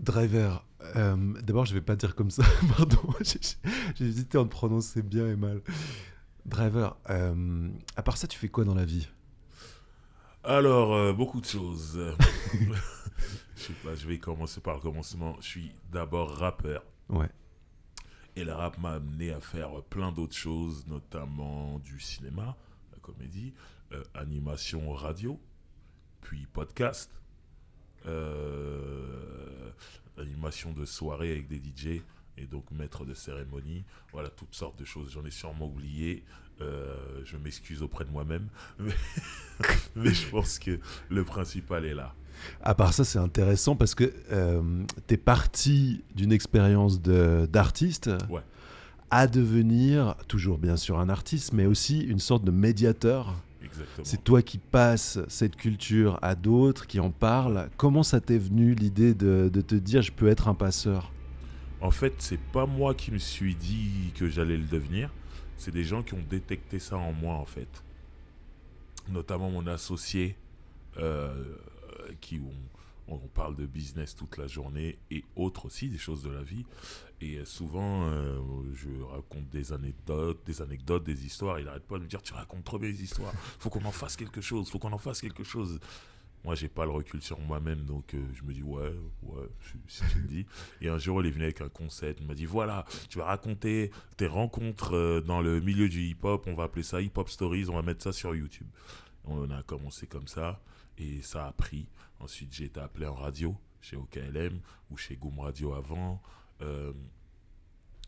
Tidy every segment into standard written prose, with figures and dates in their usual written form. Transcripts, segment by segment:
Driver, d'abord je vais pas dire comme ça, pardon, j'ai hésité à le prononcer bien et mal. Driver, à part ça, tu fais quoi dans la vie? Alors, beaucoup de choses. Je sais pas, je vais commencer par le commencement. Je suis d'abord rappeur. Ouais. Et le rap m'a amené à faire plein d'autres choses, notamment du cinéma, la comédie, animation radio, puis podcast, animation de soirée avec des DJ et donc maître de cérémonie. Voilà, toutes sortes de choses. J'en ai sûrement oublié. Je m'excuse auprès de moi-même. Mais, mais je pense que le principal est là. À part ça, c'est intéressant parce que t'es parti d'une expérience d'artiste Ouais, à devenir, toujours bien sûr un artiste, mais aussi une sorte de médiateur. exactement. C'est toi qui passes cette culture à d'autres, qui en parlent. Comment ça t'est venu l'idée de te dire je peux être un passeur? En fait, c'est pas moi qui me suis dit que j'allais le devenir. C'est des gens qui ont détecté ça en moi, en fait. Notamment mon associé, euh, qui on parle de business toute la journée et autres aussi, des choses de la vie. Et souvent, je raconte des anecdotes, des histoires. Il n'arrête pas de me dire, tu racontes trop bien les histoires. Faut qu'on en fasse quelque chose. Faut qu'on en fasse quelque chose. Moi, j'ai pas le recul sur moi-même, donc je me dis, ouais, si tu me dis. Et un jour, il est venu avec un concept. Il m'a dit, voilà, tu vas raconter tes rencontres dans le milieu du hip-hop. On va appeler ça Hip-Hop Stories. On va mettre ça sur YouTube. On a commencé comme ça et ça a pris. Ensuite, j'ai été appelé en radio chez OKLM ou chez Goom Radio avant. Euh,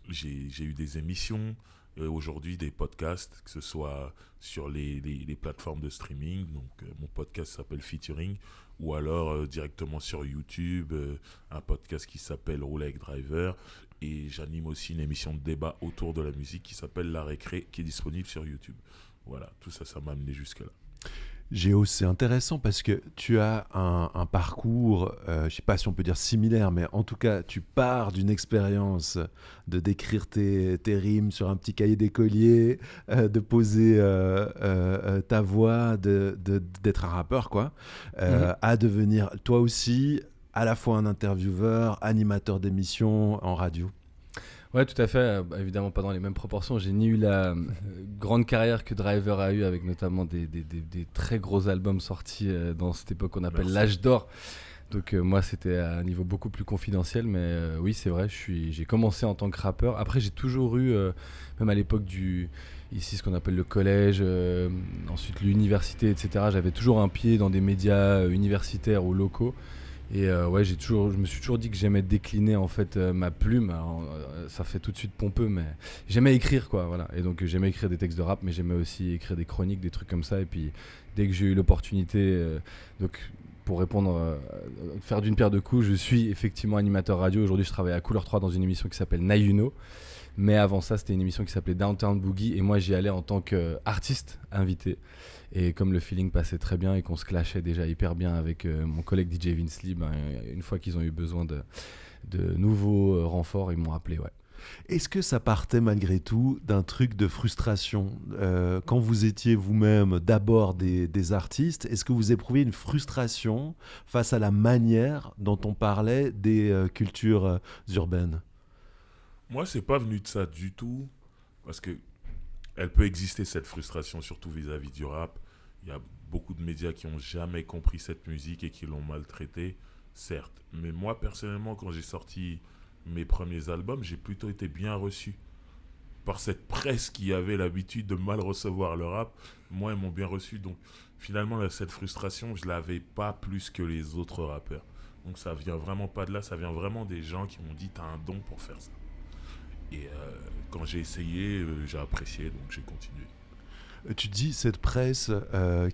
j'ai eu des émissions, aujourd'hui des podcasts, que ce soit sur les plateformes de streaming. Donc, mon podcast s'appelle Featuring, ou alors directement sur YouTube, un podcast qui s'appelle Roule avec Driver. Et j'anime aussi une émission de débat autour de la musique qui s'appelle La Récré, qui est disponible sur YouTube. Voilà, tout ça, ça m'a amené jusque-là. Géo, c'est intéressant parce que tu as un parcours, je ne sais pas si on peut dire similaire, mais en tout cas, tu pars d'une expérience de d'écrire tes rimes sur un petit cahier d'écolier, de poser ta voix, d'être un rappeur, quoi, Mhm. à devenir toi aussi à la fois un intervieweur, animateur d'émissions en radio. Ouais, tout à fait. Bah, évidemment, pas dans les mêmes proportions. J'ai ni eu la grande carrière que Driver a eu, avec notamment des très gros albums sortis dans cette époque qu'on appelle Merci. l'âge d'or. Donc moi, c'était à un niveau beaucoup plus confidentiel. Mais oui, c'est vrai, j'ai commencé en tant que rappeur. Après, j'ai toujours eu, même à l'époque ici, ce qu'on appelle le collège, ensuite l'université, etc. J'avais toujours un pied dans des médias universitaires ou locaux. Et ouais, je me suis toujours dit que j'aimais décliner en fait ma plume. Alors, ça fait tout de suite pompeux, mais j'aimais écrire, quoi, voilà. Et donc j'aimais écrire des textes de rap, mais j'aimais aussi écrire des chroniques, des trucs comme ça. Et puis dès que j'ai eu l'opportunité, donc pour répondre, faire d'une pierre deux coups, je suis effectivement animateur radio. Aujourd'hui, je travaille à Couleur 3 dans une émission qui s'appelle Nayuno. Mais avant ça, c'était une émission qui s'appelait Downtown Boogie, et moi j'y allais en tant qu'artiste invité. Et comme le feeling passait très bien et qu'on se clashait déjà hyper bien avec mon collègue DJ Vince Lee, ben, une fois qu'ils ont eu besoin de nouveaux renforts, ils m'ont appelé, ouais. Est-ce que ça partait malgré tout d'un truc de frustration quand vous étiez vous-même d'abord des artistes? Est-ce que vous éprouviez une frustration face à la manière dont on parlait des cultures urbaines? Moi, c'est pas venu de ça du tout, parce que elle peut exister, cette frustration, surtout vis-à-vis du rap. Il y a beaucoup de médias qui n'ont jamais compris cette musique et qui l'ont maltraitée, certes. Mais moi, personnellement, quand j'ai sorti mes premiers albums, j'ai plutôt été bien reçu par cette presse qui avait l'habitude de mal recevoir le rap. Moi, ils m'ont bien reçu. Donc, finalement, cette frustration, je l'avais pas plus que les autres rappeurs. Donc, ça vient vraiment pas de là. Ça vient vraiment des gens qui m'ont dit, t'as un don pour faire ça. Et quand j'ai essayé, j'ai apprécié, donc j'ai continué. Tu dis cette presse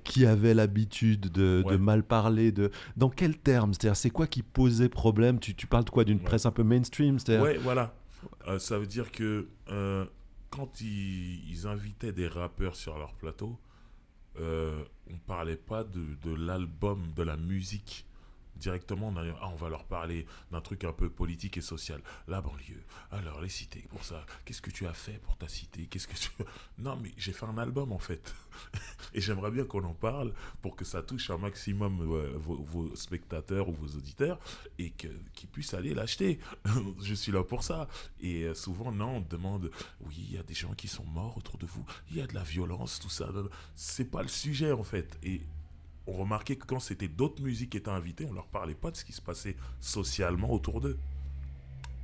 qui avait l'habitude de Ouais, mal parler, dans quels termes? C'est-à-dire, c'est quoi qui posait problème? Tu parles de quoi? D'une ouais. presse un peu mainstream? C'est-à-dire... Ouais, voilà. Ça veut dire que quand ils invitaient des rappeurs sur leur plateau, on parlait pas de l'album, de la musique directement, on va leur parler d'un truc un peu politique et social. La banlieue, alors les cités, pour ça, qu'est-ce que tu as fait pour ta cité? Non, mais j'ai fait un album en fait. Et j'aimerais bien qu'on en parle pour que ça touche un maximum vos spectateurs ou vos auditeurs et qu'ils puissent aller l'acheter. Je suis là pour ça. Et souvent, non, on demande, oui, il y a des gens qui sont morts autour de vous, il y a de la violence, tout ça. C'est pas le sujet en fait. Et on remarquait que quand c'était d'autres musiques qui étaient invitées, on leur parlait pas de ce qui se passait socialement autour d'eux.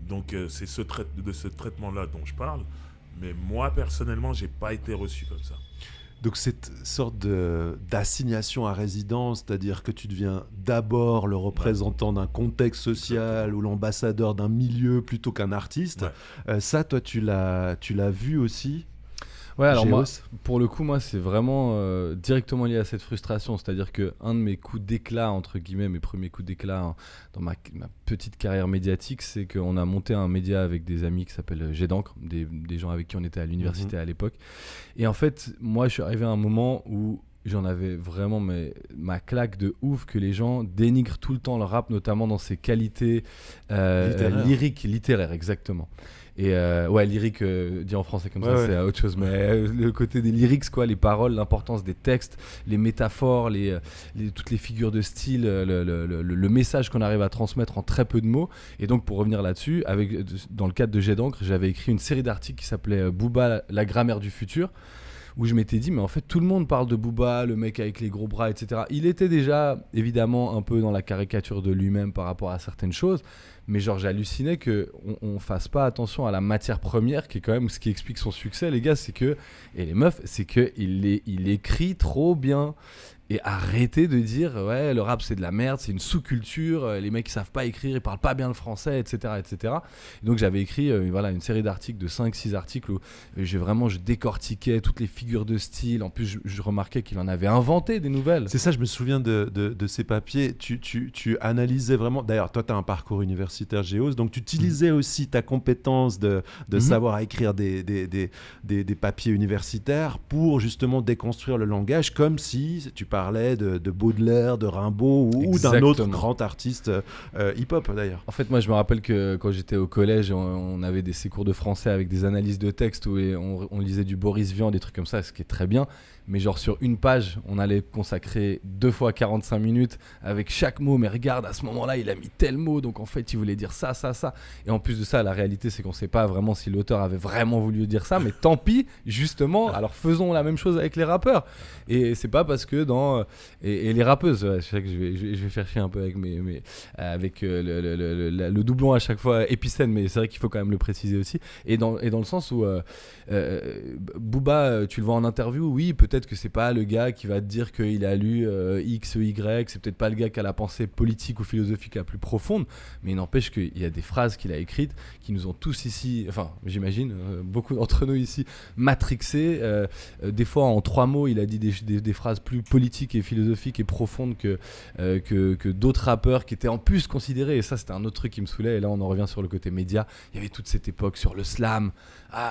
Donc c'est de ce traitement-là dont je parle. Mais moi, personnellement, j'ai pas été reçu comme ça. Donc cette sorte d'assignation à résidence, c'est-à-dire que tu deviens d'abord le représentant d'un contexte social ou l'ambassadeur d'un milieu plutôt qu'un artiste, ça, toi, tu l'as vu aussi? Ouais, alors moi, pour le coup, moi, c'est vraiment directement lié à cette frustration. C'est-à-dire qu'un de mes coups d'éclat, entre guillemets, mes premiers coups d'éclat dans ma petite carrière médiatique, c'est qu'on a monté un média avec des amis qui s'appelle Jet d'encre, des gens avec qui on était à l'université à l'époque. Et en fait, moi, je suis arrivé à un moment où j'en avais vraiment ma claque de ouf que les gens dénigrent tout le temps le rap, notamment dans ses qualités lyriques, littéraires, exactement. Et lyrique, dit en français comme ça, c'est autre chose. Mais le côté des lyrics, quoi, les paroles, l'importance des textes, les métaphores, toutes les figures de style, le message qu'on arrive à transmettre en très peu de mots. Et donc, pour revenir là-dessus, dans le cadre de Jet d'encre, j'avais écrit une série d'articles qui s'appelait Booba, la grammaire du futur, où je m'étais dit, mais en fait, tout le monde parle de Booba, le mec avec les gros bras, etc. Il était déjà, évidemment, un peu dans la caricature de lui-même par rapport à certaines choses, mais genre, j'hallucinais qu'on fasse pas attention à la matière première, qui est quand même ce qui explique son succès, les gars, et les meufs, c'est qu'il écrit trop bien. Et arrêtez de dire ouais, le rap c'est de la merde, c'est une sous-culture, les mecs ils savent pas écrire, ils parlent pas bien le français, etc. etc. Et donc j'avais écrit une série d'articles de 5-6 articles où je décortiquais toutes les figures de style. En plus je remarquais qu'il en avait inventé des nouvelles. C'est ça, je me souviens de ces papiers. Tu analysais vraiment, d'ailleurs toi tu as un parcours universitaire Géos, donc tu utilisais aussi ta compétence de savoir écrire des papiers universitaires pour justement déconstruire le langage, comme si tu parlais de Baudelaire, de Rimbaud ou d'un autre grand artiste hip-hop d'ailleurs. En fait, moi je me rappelle que quand j'étais au collège, on avait ces cours de français avec des analyses de texte où on lisait du Boris Vian, des trucs comme ça, ce qui est très bien. Mais genre sur une page, on allait consacrer 2 fois 45 minutes avec chaque mot. Mais regarde, à ce moment-là, il a mis tel mot, donc en fait, il voulait dire ça, ça, ça. Et en plus de ça, la réalité, c'est qu'on ne sait pas vraiment si l'auteur avait vraiment voulu dire ça. Mais tant pis, justement, alors faisons la même chose avec les rappeurs. Et c'est pas parce que et les rappeuses, je sais que je vais faire chier un peu avec le doublon à chaque fois, épicène, mais c'est vrai qu'il faut quand même le préciser aussi. Et dans le sens où Booba, tu le vois en interview, oui, peut-être que c'est pas le gars qui va te dire qu'il a lu X, Y, c'est peut-être pas le gars qui a la pensée politique ou philosophique la plus profonde, mais il n'empêche qu'il y a des phrases qu'il a écrites qui nous ont tous ici, enfin j'imagine, beaucoup d'entre nous ici, matrixés. Des fois en 3 mots, il a dit des phrases plus politiques et philosophiques et profondes que d'autres rappeurs qui étaient en plus considérés, et ça c'était un autre truc qui me saoulait, et là on en revient sur le côté média. Il y avait toute cette époque sur le slam,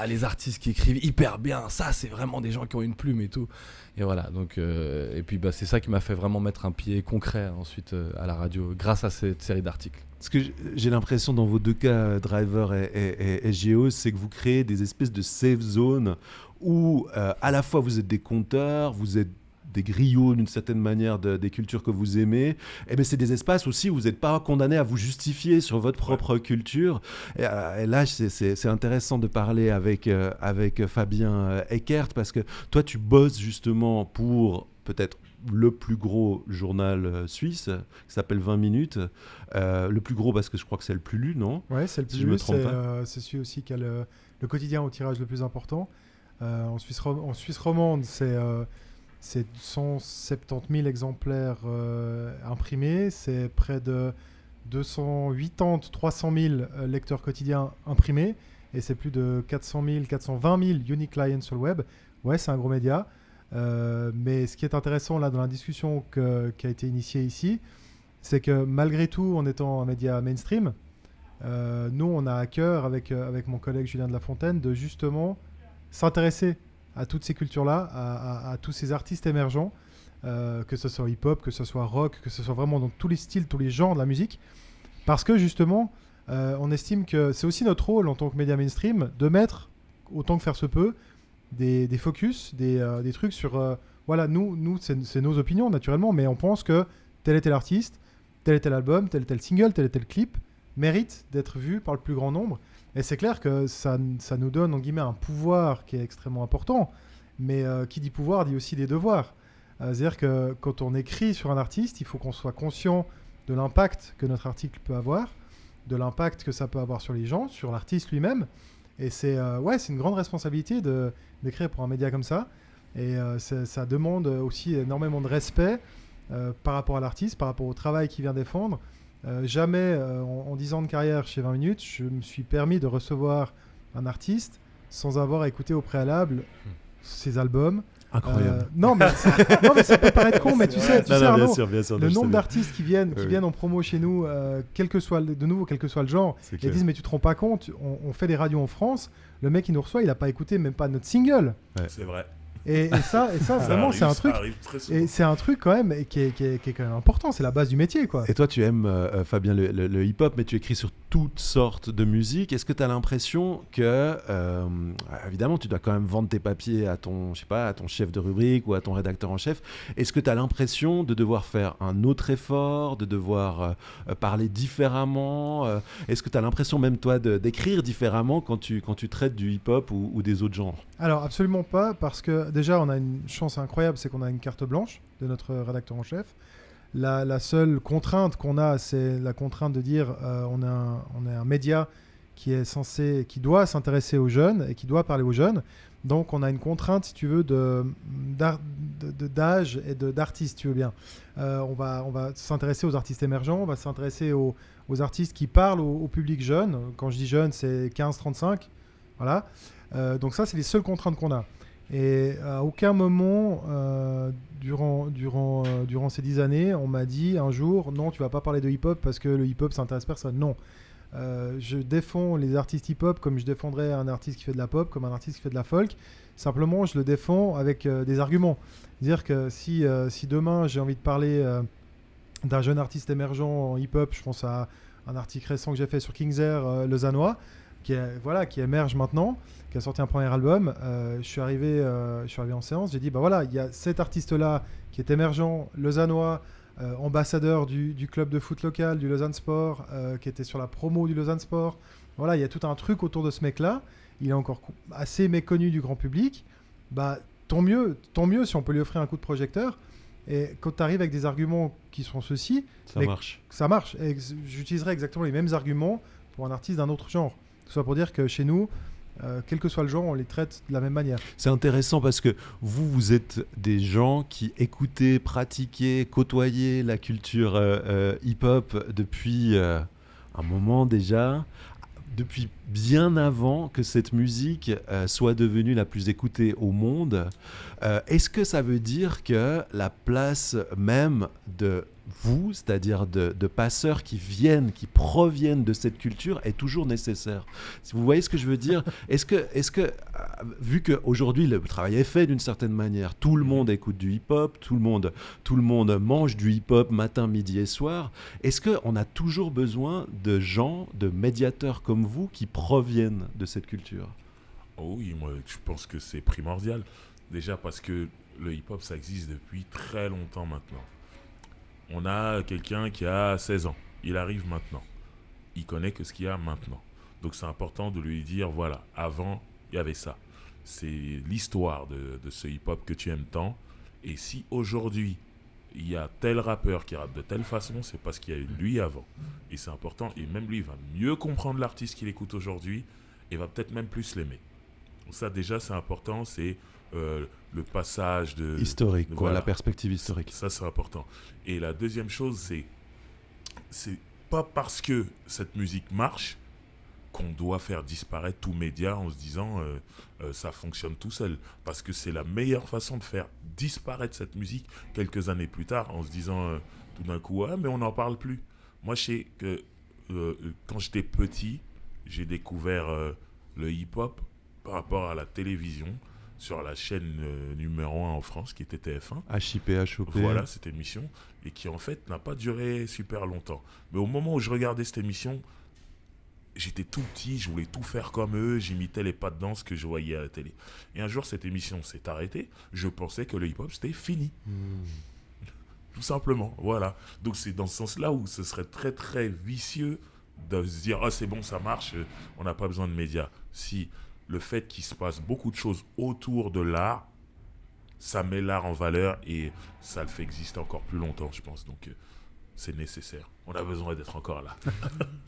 les artistes qui écrivent hyper bien, ça c'est vraiment des gens qui ont une plume et tout. Et voilà, donc, et puis c'est ça qui m'a fait vraiment mettre un pied concret ensuite à la radio, grâce à cette série d'articles. Ce que j'ai l'impression dans vos deux cas, Driver et Géos, c'est que vous créez des espèces de safe zones où à la fois vous êtes des conteurs, vous êtes des griots d'une certaine manière des cultures que vous aimez, et bien c'est des espaces aussi où vous n'êtes pas condamné à vous justifier sur votre propre culture. Et là, c'est intéressant de parler avec Fabien Eckert, parce que toi, tu bosses justement pour peut-être le plus gros journal suisse, qui s'appelle 20 minutes. Le plus gros parce que je crois que c'est le plus lu, non ? Oui, c'est le plus lu. C'est celui aussi qui a le quotidien au tirage le plus important. En Suisse romande, c'est 170 000 exemplaires imprimés, c'est près de 300 000 lecteurs quotidiens imprimés, et c'est plus de 420 000 unique clients sur le web. Ouais, c'est un gros média. Mais ce qui est intéressant là dans la discussion qui a été initiée ici, c'est que malgré tout, en étant un média mainstream, nous on a à cœur avec mon collègue Julien de La Fontaine de justement s'intéresser à toutes ces cultures-là, à tous ces artistes émergents, que ce soit hip-hop, que ce soit rock, que ce soit vraiment dans tous les styles, tous les genres de la musique, parce que justement, on estime que c'est aussi notre rôle en tant que média mainstream de mettre, autant que faire se peut, des focus, des trucs sur... voilà, nous c'est nos opinions naturellement, mais on pense que tel et tel artiste, tel et tel album, tel et tel single, tel et tel clip mérite d'être vu par le plus grand nombre. Et c'est clair que ça nous donne, en guillemets, un pouvoir qui est extrêmement important. Mais qui dit pouvoir dit aussi des devoirs. C'est-à-dire que quand on écrit sur un artiste, il faut qu'on soit conscient de l'impact que notre article peut avoir, de l'impact que ça peut avoir sur les gens, sur l'artiste lui-même. Et c'est une grande responsabilité d'écrire pour un média comme ça. Et ça demande aussi énormément de respect par rapport à l'artiste, par rapport au travail qu'il vient défendre. Jamais, en 10 ans de carrière chez 20 minutes, je me suis permis de recevoir un artiste sans avoir écouté au préalable ses albums. Incroyable. Non, mais ça peut paraître con, mais tu sais, Arnaud, bien sûr, le nombre d'artistes qui viennent en promo chez nous, quel que soit le genre, ils disent mais tu te rends pas compte, on fait des radios en France, le mec qui nous reçoit, il a pas écouté même pas notre single. Ouais. C'est vrai. Et ça vraiment, c'est un truc. Et c'est un truc quand même qui est quand même important. C'est la base du métier, quoi. Et toi, tu aimes, Fabien, le hip-hop, mais tu écris sur toutes sortes de musique. Est-ce que tu as l'impression que, évidemment, tu dois quand même vendre tes papiers à ton chef de rubrique ou à ton rédacteur en chef. Est-ce que tu as l'impression de devoir faire un autre effort, de devoir parler différemment Est-ce que tu as l'impression même, toi, d'écrire différemment quand tu traites du hip-hop ou des autres genres? Alors, absolument pas, parce que déjà, on a une chance incroyable, c'est qu'on a une carte blanche de notre rédacteur en chef. La seule contrainte qu'on a, c'est la contrainte de dire on est un média qui doit s'intéresser aux jeunes et qui doit parler aux jeunes. Donc, on a une contrainte, si tu veux, d'âge et d'artistes, tu veux bien. On va s'intéresser aux artistes émergents, on va s'intéresser aux artistes qui parlent au public jeune. Quand je dis jeune, c'est 15-35. Voilà. Donc ça, c'est les seules contraintes qu'on a. Et à aucun moment, durant ces 10 années, on m'a dit un jour, non, tu vas pas parler de hip-hop parce que le hip-hop, ça intéresse personne. Non. Je défends les artistes hip-hop comme je défendrais un artiste qui fait de la pop, comme un artiste qui fait de la folk. Simplement, je le défends avec des arguments. C'est-à-dire que si demain, j'ai envie de parler d'un jeune artiste émergent en hip-hop, je pense à un article récent que j'ai fait sur King's Air, lausannois, qui émerge maintenant, qui a sorti un premier album. Je suis arrivé en séance, j'ai dit il y a cet artiste-là qui est émergent, lausannois, ambassadeur du club de foot local, du Lausanne Sport, qui était sur la promo du Lausanne Sport. Voilà, il y a tout un truc autour de ce mec-là. Il est encore assez méconnu du grand public. Tant mieux si on peut lui offrir un coup de projecteur. Et quand tu arrives avec des arguments qui sont ceux-ci, ça marche. Et j'utiliserai exactement les mêmes arguments pour un artiste d'un autre genre. Tout ça pour dire que chez nous, quel que soit le genre, on les traite de la même manière. C'est intéressant parce que vous êtes des gens qui écoutez, pratiquez, côtoyez la culture hip-hop depuis un moment déjà, depuis bien avant que cette musique soit devenue la plus écoutée au monde. Est-ce que ça veut dire que la place même de vous, c'est-à-dire de passeurs qui proviennent de cette culture, est toujours nécessaire? Si vous voyez ce que je veux dire, est-ce que vu qu'aujourd'hui le travail est fait d'une certaine manière, tout le monde écoute du hip-hop, tout le monde mange du hip-hop matin, midi et soir, est-ce qu'on a toujours besoin de gens, de médiateurs comme vous qui proviennent de cette culture? Oh oui, moi je pense que c'est primordial. Déjà parce que le hip-hop, ça existe depuis très longtemps maintenant. On a quelqu'un qui a 16 ans. Il arrive maintenant. Il connaît que ce qu'il y a maintenant. Donc c'est important de lui dire, voilà, avant, il y avait ça. C'est l'histoire de ce hip-hop que tu aimes tant. Et si aujourd'hui, il y a tel rappeur qui rappe de telle façon, c'est parce qu'il y a eu lui avant. Et c'est important. Et même lui, il va mieux comprendre l'artiste qu'il écoute aujourd'hui et va peut-être même plus l'aimer. Donc ça, déjà, c'est important. C'est le passage historique, la perspective historique. Ça, c'est important. Et la deuxième chose, c'est pas parce que cette musique marche qu'on doit faire disparaître tout média en se disant ça fonctionne tout seul. Parce que c'est la meilleure façon de faire disparaître cette musique quelques années plus tard en se disant tout d'un coup, mais on n'en parle plus. Moi, je sais que quand j'étais petit, j'ai découvert le hip-hop par rapport à la télévision. sur la chaîne numéro 1 en France, qui était TF1. HIP, HOP. Voilà, cette émission, et qui en fait n'a pas duré super longtemps. Mais au moment où je regardais cette émission, j'étais tout petit, je voulais tout faire comme eux, j'imitais les pas de danse que je voyais à la télé. Et un jour, cette émission s'est arrêtée, je pensais que le hip-hop, c'était fini. Tout simplement, voilà. Donc c'est dans ce sens-là où ce serait très très vicieux de se dire « Ah, c'est bon, ça marche, on n'a pas besoin de médias ». Si le fait qu'il se passe beaucoup de choses autour de l'art, ça met l'art en valeur et ça le fait exister encore plus longtemps, je pense. Donc c'est nécessaire. On a besoin d'être encore là.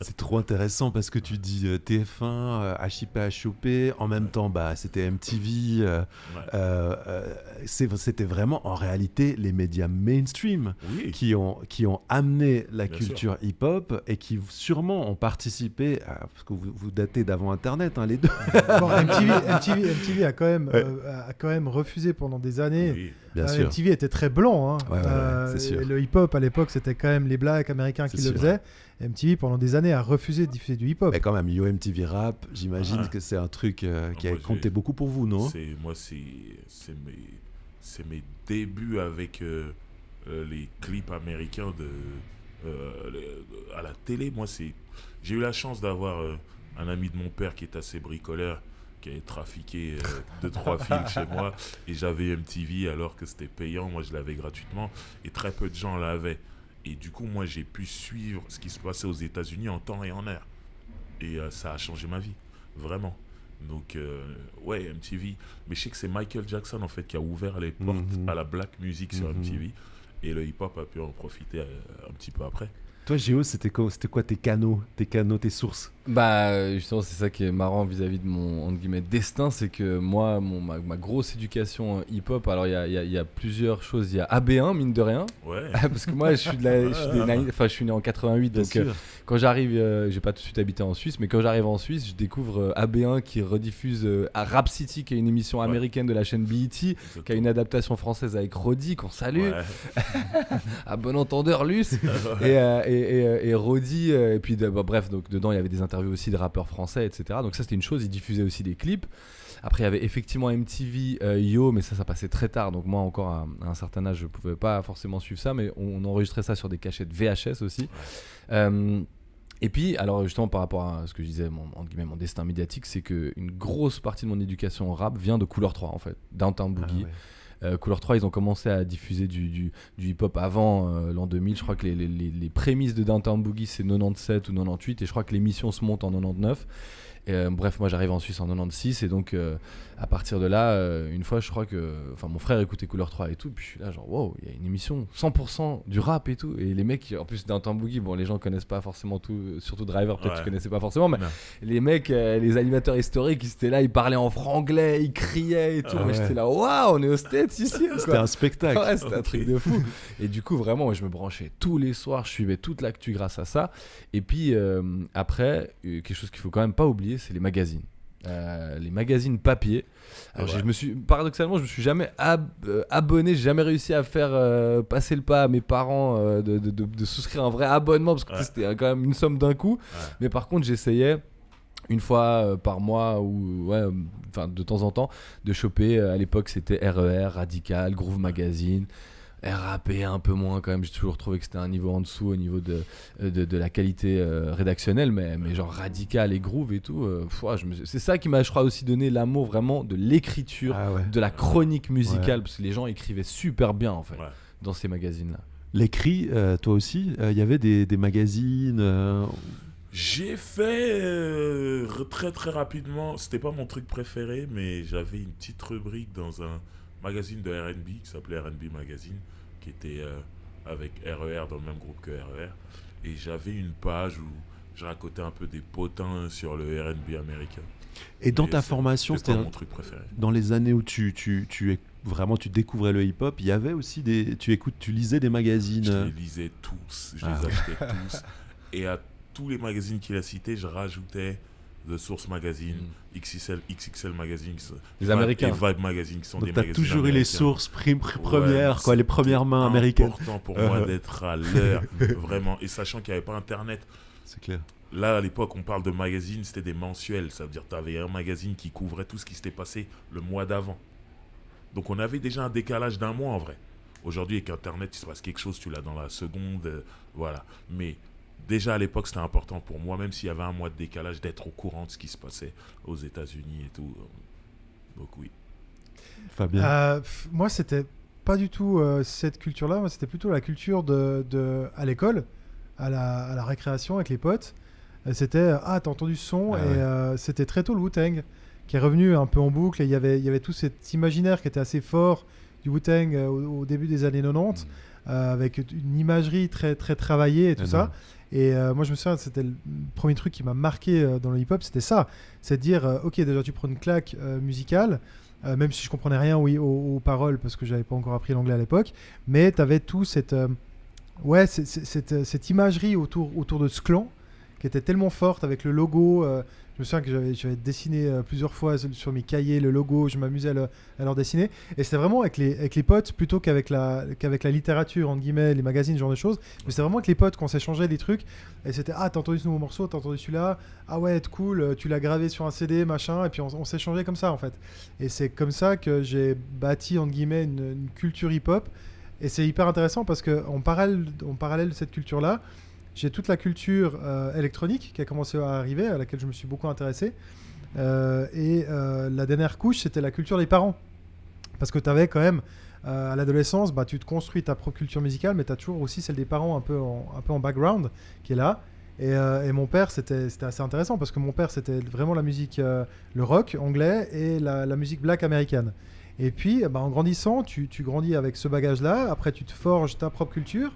C'est trop intéressant parce que tu dis TF1, HIP, HOP, en même temps, c'était MTV. C'était vraiment, en réalité, les médias mainstream Oui. qui ont amené la Bien culture hip-hop et qui sûrement ont participé, parce que vous datez d'avant Internet, hein, les deux. Bon, MTV a quand même refusé pendant des années. Oui. Bien sûr. MTV était très blanc. Hein. Ouais, c'est sûr. Et le hip-hop à l'époque, c'était quand même les blacks américains qui C'est le sûr. faisaient. MTV pendant des années a refusé de diffuser du hip-hop. Mais quand même, Yo MTV Rap, j'imagine Ah. que c'est un truc qui a Moi, compté beaucoup pour vous, non? C'est mes débuts avec les clips américains à la télé. J'ai eu la chance d'avoir un ami de mon père qui est assez bricoleur, qui avait trafiqué 2-3 fils chez moi, et j'avais MTV alors que c'était payant. Moi, je l'avais gratuitement et très peu de gens l'avaient. Et du coup, moi, j'ai pu suivre ce qui se passait aux États-Unis en temps et en heure. Et ça a changé ma vie, vraiment. Donc, ouais, MTV. Mais je sais que c'est Michael Jackson, en fait, qui a ouvert les portes à la black music sur MTV. Et le hip-hop a pu en profiter un petit peu après. Toi, Géo, c'était quoi tes canaux, tes sources? Justement, c'est ça qui est marrant vis-à-vis de mon entre guillemets destin, c'est que moi, ma grosse éducation hip-hop, alors il y a plusieurs choses. Il y a AB1, mine de rien, Ouais. parce que moi, je suis né en 88, Bien donc sûr. quand j'arrive, j'ai pas tout de suite habité en Suisse, mais quand j'arrive en Suisse, je découvre AB1 qui rediffuse à Rap City, qui est une émission américaine de la chaîne BET, qui a une adaptation française avec Roddy, qu'on salue, à bon entendeur, Luce. Et Roddy, et puis bref, donc dedans il y avait des interviews aussi de rappeurs français, etc. Donc ça c'était une chose, ils diffusaient aussi des clips. Après il y avait effectivement MTV Yo, mais ça passait très tard, donc moi encore à un certain âge je pouvais pas forcément suivre ça, mais on enregistrait ça sur des cachettes VHS aussi. Et puis, alors justement par rapport à ce que je disais, entre guillemets, mon destin médiatique, c'est qu'une grosse partie de mon éducation au rap vient de Couleur 3 en fait, Downtown Boogie. Couleur 3, ils ont commencé à diffuser du hip-hop avant l'an 2000. Je crois que les prémices de Downtown Boogie, c'est 97 ou 98, et je crois que l'émission se monte en 99. Bref, moi j'arrive en Suisse en 96, et donc à partir de là, une fois, je crois que mon frère écoutait Couleur 3 et tout, puis je suis là genre wow, il y a une émission 100% du rap et tout, et les mecs, en plus Downtown Boogie, bon, les gens connaissent pas forcément tout, surtout Driver, peut-être tu connaissais pas forcément, mais les mecs, les animateurs historiques, ils étaient là, ils parlaient en franglais, ils criaient et tout. Moi j'étais là, waouh, on est aux States ici. C'était un spectacle. Ouais, c'était un truc de fou. Et du coup, vraiment, moi, je me branchais tous les soirs, je suivais toute l'actu grâce à ça. Et puis après, quelque chose qu'il faut quand même pas oublier, c'est les magazines. Les magazines papier. Alors, paradoxalement, je me suis jamais abonné, j'ai jamais réussi à faire passer le pas à mes parents de souscrire un vrai abonnement, parce que c'était quand même une somme d'un coup. Mais par contre, j'essayais une fois par mois ou de temps en temps de choper. À l'époque, c'était RER, Radical, Groove Magazine. RAP un peu moins quand même, j'ai toujours trouvé que c'était un niveau en dessous au niveau de la qualité rédactionnelle, mais genre Radical et Groove et tout, c'est ça qui m'a, je crois, aussi donné l'amour vraiment de l'écriture, de la chronique musicale, parce que les gens écrivaient super bien en fait dans ces magazines-là. L'écrit, toi aussi, il y avait des magazines J'ai fait très très rapidement, c'était pas mon truc préféré, mais j'avais une petite rubrique dans un magazine de R&B qui s'appelait R&B Magazine, qui était avec RER dans le même groupe que RER, et j'avais une page où je racontais un peu des potins sur le R&B américain. Et dans ta formation, c'était mon truc préféré. Dans les années où tu découvrais le hip-hop, il y avait aussi tu lisais des magazines. Je les lisais tous, je les achetais tous, et à tous les magazines qu'il a cités, je rajoutais The Source Magazine, XXL Magazine, les Américains, et Vibe Magazine, qui sont donc des magazines. T'as toujours américains. eu les sources premières, les premières mains américaines. C'est important pour moi d'être à l'heure, vraiment. Et sachant qu'il n'y avait pas Internet. C'est clair. Là, à l'époque, on parle de magazines, c'était des mensuels. Ça veut dire que tu avais un magazine qui couvrait tout ce qui s'était passé le mois d'avant. Donc on avait déjà un décalage d'1 mois en vrai. Aujourd'hui, avec Internet, il se passe quelque chose, tu l'as dans la seconde, voilà. Mais déjà à l'époque, c'était important pour moi, même s'il y avait 1 mois de décalage, d'être au courant de ce qui se passait aux États-Unis et tout. Donc oui. Fabien. Moi, c'était pas du tout cette culture-là. Moi, c'était plutôt la culture à l'école, à la récréation avec les potes. C'était t'as entendu ce son Ah et ouais. c'était très tôt le Wu-Tang qui est revenu un peu en boucle. Et il y avait tout cet imaginaire qui était assez fort du Wu-Tang au début des années 90 avec une imagerie très, très travaillée et tout Énorme. ça. Et moi, je me souviens, c'était le premier truc qui m'a marqué dans le hip-hop, c'était ça. C'est de dire, ok, déjà, tu prends une claque musicale, même si je comprenais rien aux paroles, parce que j'avais pas encore appris l'anglais à l'époque, mais tu avais tout cette imagerie autour de ce clan qui était tellement forte avec le logo. Je me souviens que j'avais dessiné plusieurs fois sur mes cahiers le logo, je m'amusais à leur dessiner. Et c'était vraiment avec les potes plutôt qu'avec la littérature, entre guillemets, les magazines, ce genre de choses. Mais c'était vraiment avec les potes qu'on s'échangeait des trucs. Et c'était, t'as entendu ce nouveau morceau, t'as entendu celui-là, ah ouais, cool, tu l'as gravé sur un CD, machin. Et puis on s'échangeait comme ça en fait. Et c'est comme ça que j'ai bâti, entre guillemets, une culture hip-hop. Et c'est hyper intéressant parce qu'en parallèle de cette culture-là, j'ai toute la culture électronique qui a commencé à arriver, à laquelle je me suis beaucoup intéressé. La dernière couche, c'était la culture des parents. Parce que tu avais quand même, à l'adolescence, tu te construis ta propre culture musicale, mais tu as toujours aussi celle des parents un peu en background qui est là. Et mon père, c'était assez intéressant parce que mon père, c'était vraiment la musique, le rock anglais et la musique black américaine. Et puis, en grandissant, tu grandis avec ce bagage-là. Après, tu te forges ta propre culture.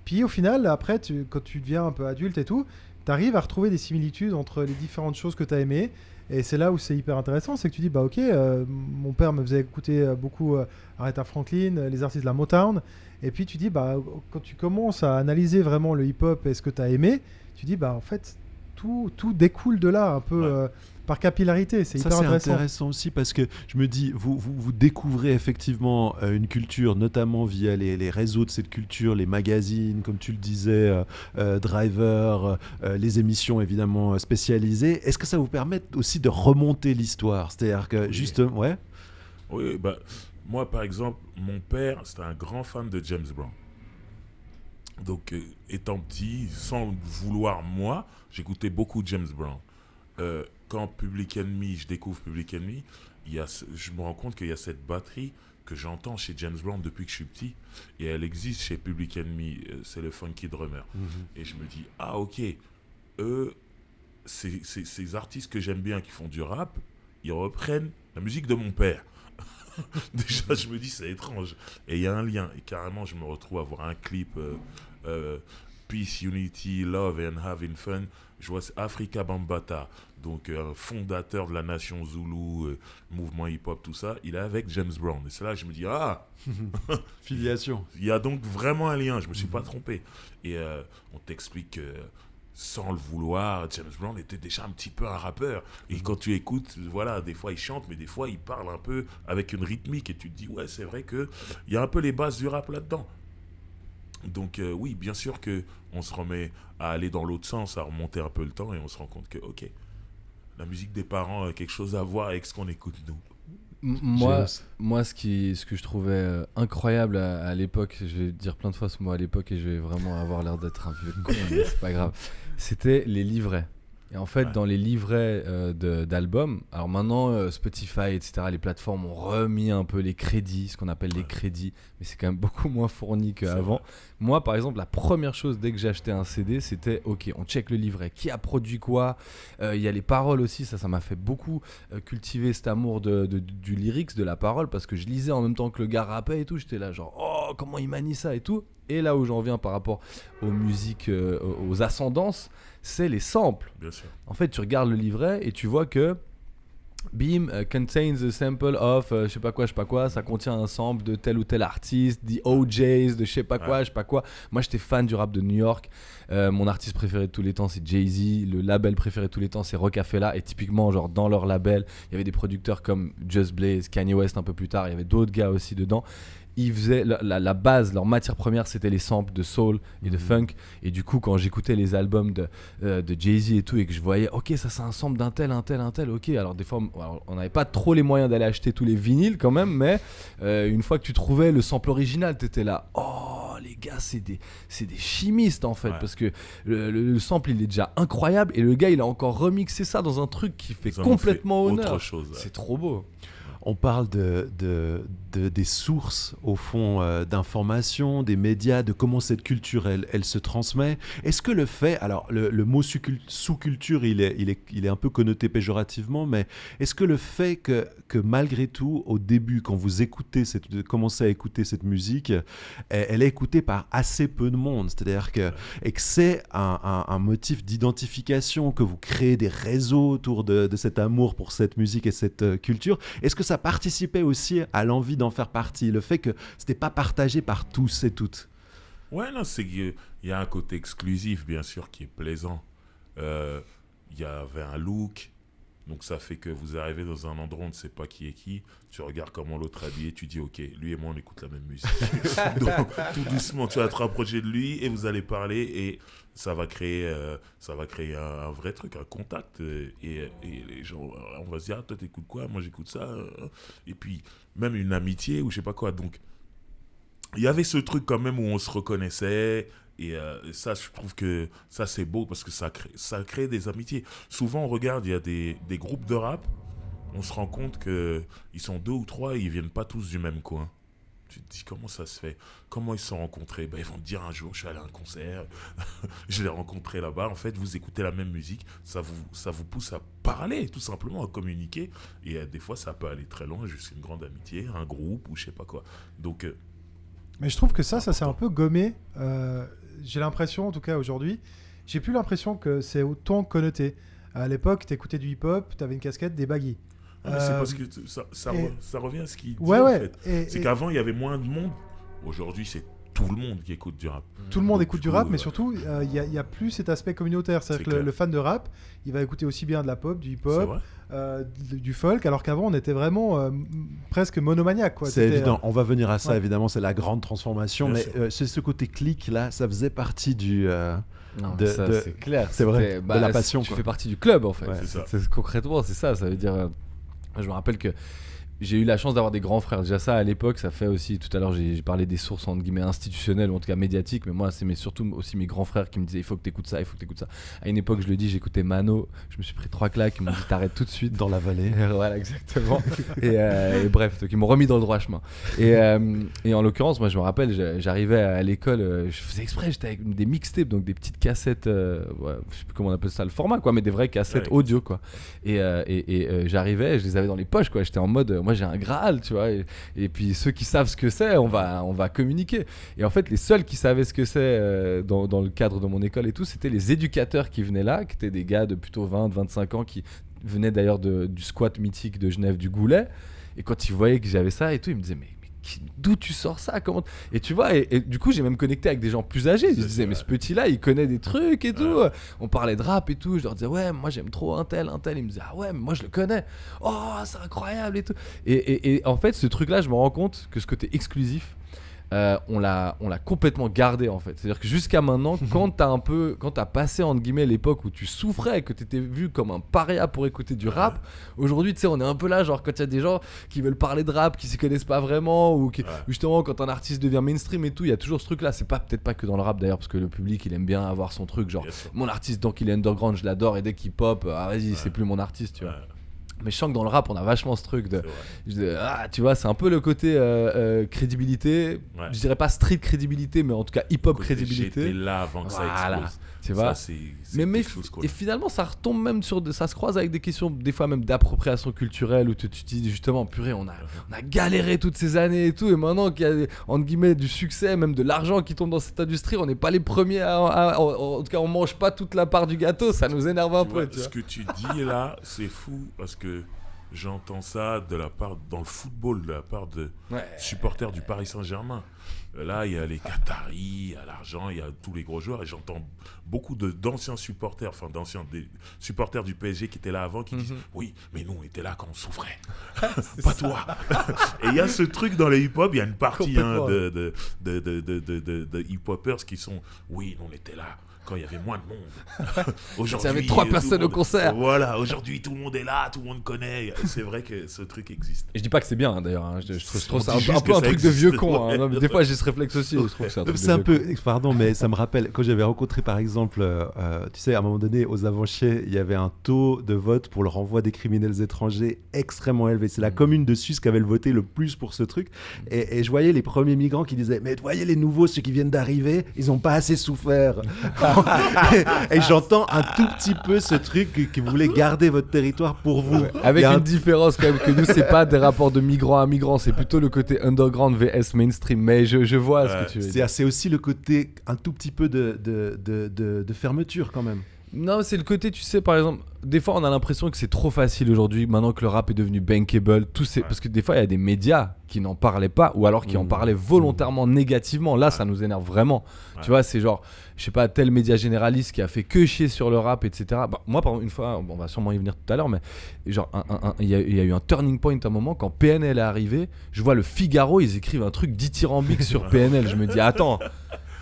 Puis au final, après, quand tu deviens un peu adulte et tout, tu arrives à retrouver des similitudes entre les différentes choses que tu as aimées. Et c'est là où c'est hyper intéressant, c'est que tu dis, ok, mon père me faisait écouter beaucoup Aretha Franklin, les artistes de la Motown. Et puis tu dis, quand tu commences à analyser vraiment le hip-hop et ce que tu as aimé, tu dis, en fait, tout découle de là, un peu par capillarité. C'est Ça, hyper c'est intéressant. intéressant aussi parce que je me dis, vous découvrez effectivement une culture, notamment via les réseaux de cette culture, les magazines, comme tu le disais, Driver, les émissions évidemment spécialisées. Est-ce que ça vous permet aussi de remonter l'histoire? C'est-à-dire que Oui. juste, ouais. Oui, moi, par exemple, mon père, c'était un grand fan de James Brown. Donc, étant petit, sans le vouloir moi, j'écoutais beaucoup James Brown. Quand Public Enemy, je découvre Public Enemy, je me rends compte qu'il y a cette batterie que j'entends chez James Brown depuis que je suis petit, et elle existe chez Public Enemy, c'est le Funky Drummer. Et je me dis, ah ok, eux, ces artistes que j'aime bien qui font du rap, ils reprennent la musique de mon père. Déjà, je me dis, c'est étrange. Et il y a un lien. Et carrément, je me retrouve à voir un clip Peace, Unity, Love and Having Fun. Je vois Afrika Bambaataa, donc fondateur de la nation Zoulou, mouvement hip-hop, tout ça. Il est avec James Brown. Et c'est là que je me dis, Filiation. il y a donc vraiment un lien. Je me suis pas trompé. Et on t'explique que sans le vouloir, James Brown était déjà un petit peu un rappeur. Et quand tu écoutes, voilà, des fois il chante, mais des fois il parle un peu avec une rythmique. Et tu te dis, ouais, c'est vrai qu'il y a un peu les bases du rap là-dedans. Donc oui, bien sûr qu'on se remet à aller dans l'autre sens, à remonter un peu le temps, et on se rend compte que, ok, la musique des parents a quelque chose à voir avec ce qu'on écoute nous. Moi, ce que je trouvais incroyable à l'époque, je vais dire plein de fois ce mot à l'époque et je vais vraiment avoir l'air d'être un vieux con, mais c'est pas grave, c'était les livrets. Et en fait, dans les livrets d'albums, alors maintenant, Spotify, etc., les plateformes ont remis un peu les crédits, ce qu'on appelle les crédits, mais c'est quand même beaucoup moins fourni qu'avant. Moi, par exemple, la première chose dès que j'ai acheté un CD, c'était, ok, on check le livret, qui a produit quoi, il y a les paroles aussi, ça m'a fait beaucoup cultiver cet amour du lyrics, de la parole, parce que je lisais en même temps que le gars rappait et tout, j'étais là genre, oh, comment il manie ça et tout. Et là où j'en viens par rapport aux musiques, aux ascendances, c'est les samples. Bien sûr. En fait, tu regardes le livret et tu vois que Beam contains a sample of je sais pas quoi, ça contient un sample de tel ou tel artiste, The OJs, de je sais pas quoi. Moi, j'étais fan du rap de New York. Mon artiste préféré de tous les temps, c'est Jay-Z. Le label préféré de tous les temps, c'est Rockefeller. Et typiquement, genre dans leur label, il y avait des producteurs comme Just Blaze, Kanye West un peu plus tard. Il y avait d'autres gars aussi dedans. ils faisaient la base, leur matière première, c'était les samples de soul et de funk. Et du coup, quand j'écoutais les albums de Jay-Z et tout, et que je voyais, ok, ça c'est un sample d'un tel, ok. Alors des fois, on n'avait pas trop les moyens d'aller acheter tous les vinyles quand même, mais une fois que tu trouvais le sample original, t'étais là, oh les gars, c'est des chimistes en fait, parce que le sample il est déjà incroyable, et le gars il a encore remixé ça dans un truc qui fait complètement honneur. Autre chose, C'est trop beau. On parle des sources, au fond, d'informations, des médias, de comment cette culture, elle se transmet. Est-ce que le fait... Alors, le mot sous-culture, il est un peu connoté péjorativement, mais est-ce que le fait que malgré tout, au début, quand vous commencez à écouter cette musique, elle est écoutée par assez peu de monde, c'est-à-dire que c'est un motif d'identification, que vous créez des réseaux autour de cet amour pour cette musique et cette culture. Est-ce que ça participait aussi à l'envie d'en faire partie, le fait que c'était pas partagé par tous et toutes? Ouais, non, c'est qu'il y a un côté exclusif, bien sûr, qui est plaisant. Il y avait un look, donc ça fait que vous arrivez dans un endroit, on ne sait pas qui est qui, tu regardes comment l'autre est habillé, tu dis, ok, lui et moi, on écoute la même musique. Donc, tout doucement, tu vas te rapprocher de lui et vous allez parler, et ça va créer un vrai truc, un contact, et les gens, on va se dire, ah, toi t'écoutes quoi, moi j'écoute ça, et puis même une amitié ou je sais pas quoi. Donc il y avait ce truc quand même où on se reconnaissait, et ça, je trouve que ça c'est beau, parce que ça crée des amitiés. Souvent on regarde, il y a des groupes de rap, on se rend compte qu'ils sont 2 ou 3 et ils viennent pas tous du même coin. Tu te dis, comment ça se fait? Comment ils se sont rencontrés? Ils vont te dire, un jour, je suis allé à un concert, je l'ai rencontré là-bas. En fait, vous écoutez la même musique, ça vous pousse à parler, tout simplement, à communiquer. Et des fois, ça peut aller très loin, jusqu'à une grande amitié, un groupe ou je sais pas quoi. Donc, mais je trouve que ça s'est un peu gommé. J'ai l'impression, en tout cas aujourd'hui, j'ai plus l'impression que c'est autant connoté. À l'époque, t'écoutais du hip-hop, t'avais une casquette, des baggy. mais c'est parce que ça revient à ce qu'il dit, ouais, en ouais. fait. C'est qu'avant, il y avait moins de monde. Aujourd'hui, c'est tout le monde qui écoute du rap. Tout le monde Donc, écoute du du rap, coup, mais surtout, il y a plus cet aspect communautaire. C'est-à-dire que le fan de rap, il va écouter aussi bien de la pop, du hip-hop, du folk, alors qu'avant, on était vraiment presque monomaniaque, quoi. C'est évident, on va venir à ça, ouais. évidemment, c'est la grande transformation, Bien mais c'est ce côté clic, là, ça faisait partie du... Non, c'est clair. C'est vrai, de la passion. Tu fais partie du club, en fait. Ouais, Concrètement, c'est ça. Ça veut dire... je me rappelle que j'ai eu la chance d'avoir des grands frères. Déjà ça, à l'époque, ça fait aussi... Tout à l'heure, j'ai parlé des sources, entre guillemets, institutionnelles, ou en tout cas médiatiques. Mais moi, c'est surtout aussi mes grands frères qui me disaient, il faut que t'écoutes ça, il faut que t'écoutes ça. À une époque, je le dis, j'écoutais Mano. Je me suis pris 3 claques. Ils m'ont dit, t'arrêtes tout de suite. Dans la vallée. Voilà, exactement. et bref, donc ils m'ont remis dans le droit chemin. Et en l'occurrence, moi, je me rappelle, j'arrivais à l'école, je faisais exprès, j'étais avec des mixtapes, donc des petites cassettes, je sais plus comment on appelle ça, le format, quoi, mais des vraies cassettes audio, quoi. Et j'arrivais, je les avais dans les poches, quoi. J'étais en mode, moi, j'ai un Graal, tu vois. Et puis ceux qui savent ce que c'est, on va communiquer. Et en fait, les seuls qui savaient ce que c'est dans le cadre de mon école et tout, c'était les éducateurs qui venaient là, qui étaient des gars de plutôt 20-25 ans, qui venaient d'ailleurs du squat mythique de Genève du Goulet. Et quand ils voyaient que j'avais ça et tout, ils me disaient, mais d'où tu sors ça? Comment... Et tu vois, et du coup, j'ai même connecté avec des gens plus âgés. Ils se disaient, mais ce petit-là, il connaît des trucs et tout. On parlait de rap et tout. Je leur disais, ouais, moi j'aime trop un tel. Ils me disaient, ah ouais, mais moi je le connais. Oh, c'est incroyable et tout. Et en fait, ce truc-là, je me rends compte que ce côté exclusif, on l'a complètement gardé, en fait. C'est-à-dire que jusqu'à maintenant, quand t'as passé entre guillemets l'époque où tu souffrais, que t'étais vu comme un paria pour écouter du rap, aujourd'hui, tu sais, on est un peu là, genre quand il y a des gens qui veulent parler de rap, qui s'y connaissent pas vraiment, ou justement quand un artiste devient mainstream et tout, il y a toujours ce truc-là. C'est peut-être pas que dans le rap d'ailleurs, parce que le public, il aime bien avoir son truc, genre mon artiste, donc il est underground, je l'adore, et dès qu'il pop, vas-y, c'est plus mon artiste, tu vois. Mais je sens que dans le rap, on a vachement ce truc tu vois, c'est un peu le côté crédibilité. Je dirais pas street crédibilité, mais en tout cas hip-hop crédibilité. J'étais là avant que ça explose. Tu vois, ça, mais et finalement, ça retombe même ça se croise avec des questions, des fois même d'appropriation culturelle, où tu te dis justement, purée, on a galéré toutes ces années et tout, et maintenant qu'il y a entre guillemets du succès, même de l'argent qui tombe dans cette industrie, on n'est pas les premiers en tout cas, on mange pas toute la part du gâteau, ça nous énerve un peu. Ce que tu dis là, c'est fou, parce que j'entends ça dans le football, de la part de supporters du Paris Saint-Germain. Là, il y a les Qataris, il y a l'argent, il y a tous les gros joueurs. Et j'entends beaucoup d'anciens supporters, des supporters du PSG qui étaient là avant, qui disent « Oui, mais nous, on était là quand on souffrait. Pas toi. » Et il y a ce truc dans les hip-hop, il y a une partie de hip-hopers qui sont « Oui, nous, on était là. » Quand il y avait moins de monde. Aujourd'hui, il y avait 3 personnes au concert. Voilà, aujourd'hui tout le monde est là, tout le monde connaît. Et c'est vrai que ce truc existe. Et je dis pas que c'est bien d'ailleurs. Je trouve ça un peu un truc de vieux con. Ouais. Non, mais des fois j'ai ce réflexe aussi. Je trouve que c'est un truc C'est un de vieux peu, pardon, mais ça me rappelle quand j'avais rencontré par exemple, tu sais, à un moment donné aux Avanchiers, il y avait un taux de vote pour le renvoi des criminels étrangers extrêmement élevé. C'est la commune de Suisse qui avait voté le plus pour ce truc. Et je voyais les premiers migrants qui disaient, mais voyez les nouveaux, ceux qui viennent d'arriver, ils n'ont pas assez souffert. Et j'entends un tout petit peu ce truc que vous voulez garder votre territoire pour vous. Avec une différence quand même, que nous c'est pas des rapports de migrants à migrants, c'est plutôt le côté underground vs mainstream. Mais je vois ce que tu veux dire. C'est aussi le côté un tout petit peu de fermeture quand même. Non, c'est le côté, tu sais, par exemple, des fois on a l'impression que c'est trop facile aujourd'hui, maintenant que le rap est devenu bankable, parce que des fois il y a des médias qui n'en parlaient pas, ou alors qui en parlaient volontairement négativement. Là, ça nous énerve vraiment. Tu vois, c'est genre, je sais pas, tel média généraliste qui a fait que chier sur le rap, etc. Bah, moi, par exemple, une fois, on va sûrement y venir tout à l'heure, mais genre, il y a eu un turning point à un moment, quand PNL est arrivé, je vois le Figaro, ils écrivent un truc dithyrambique sur PNL. Je me dis, attends.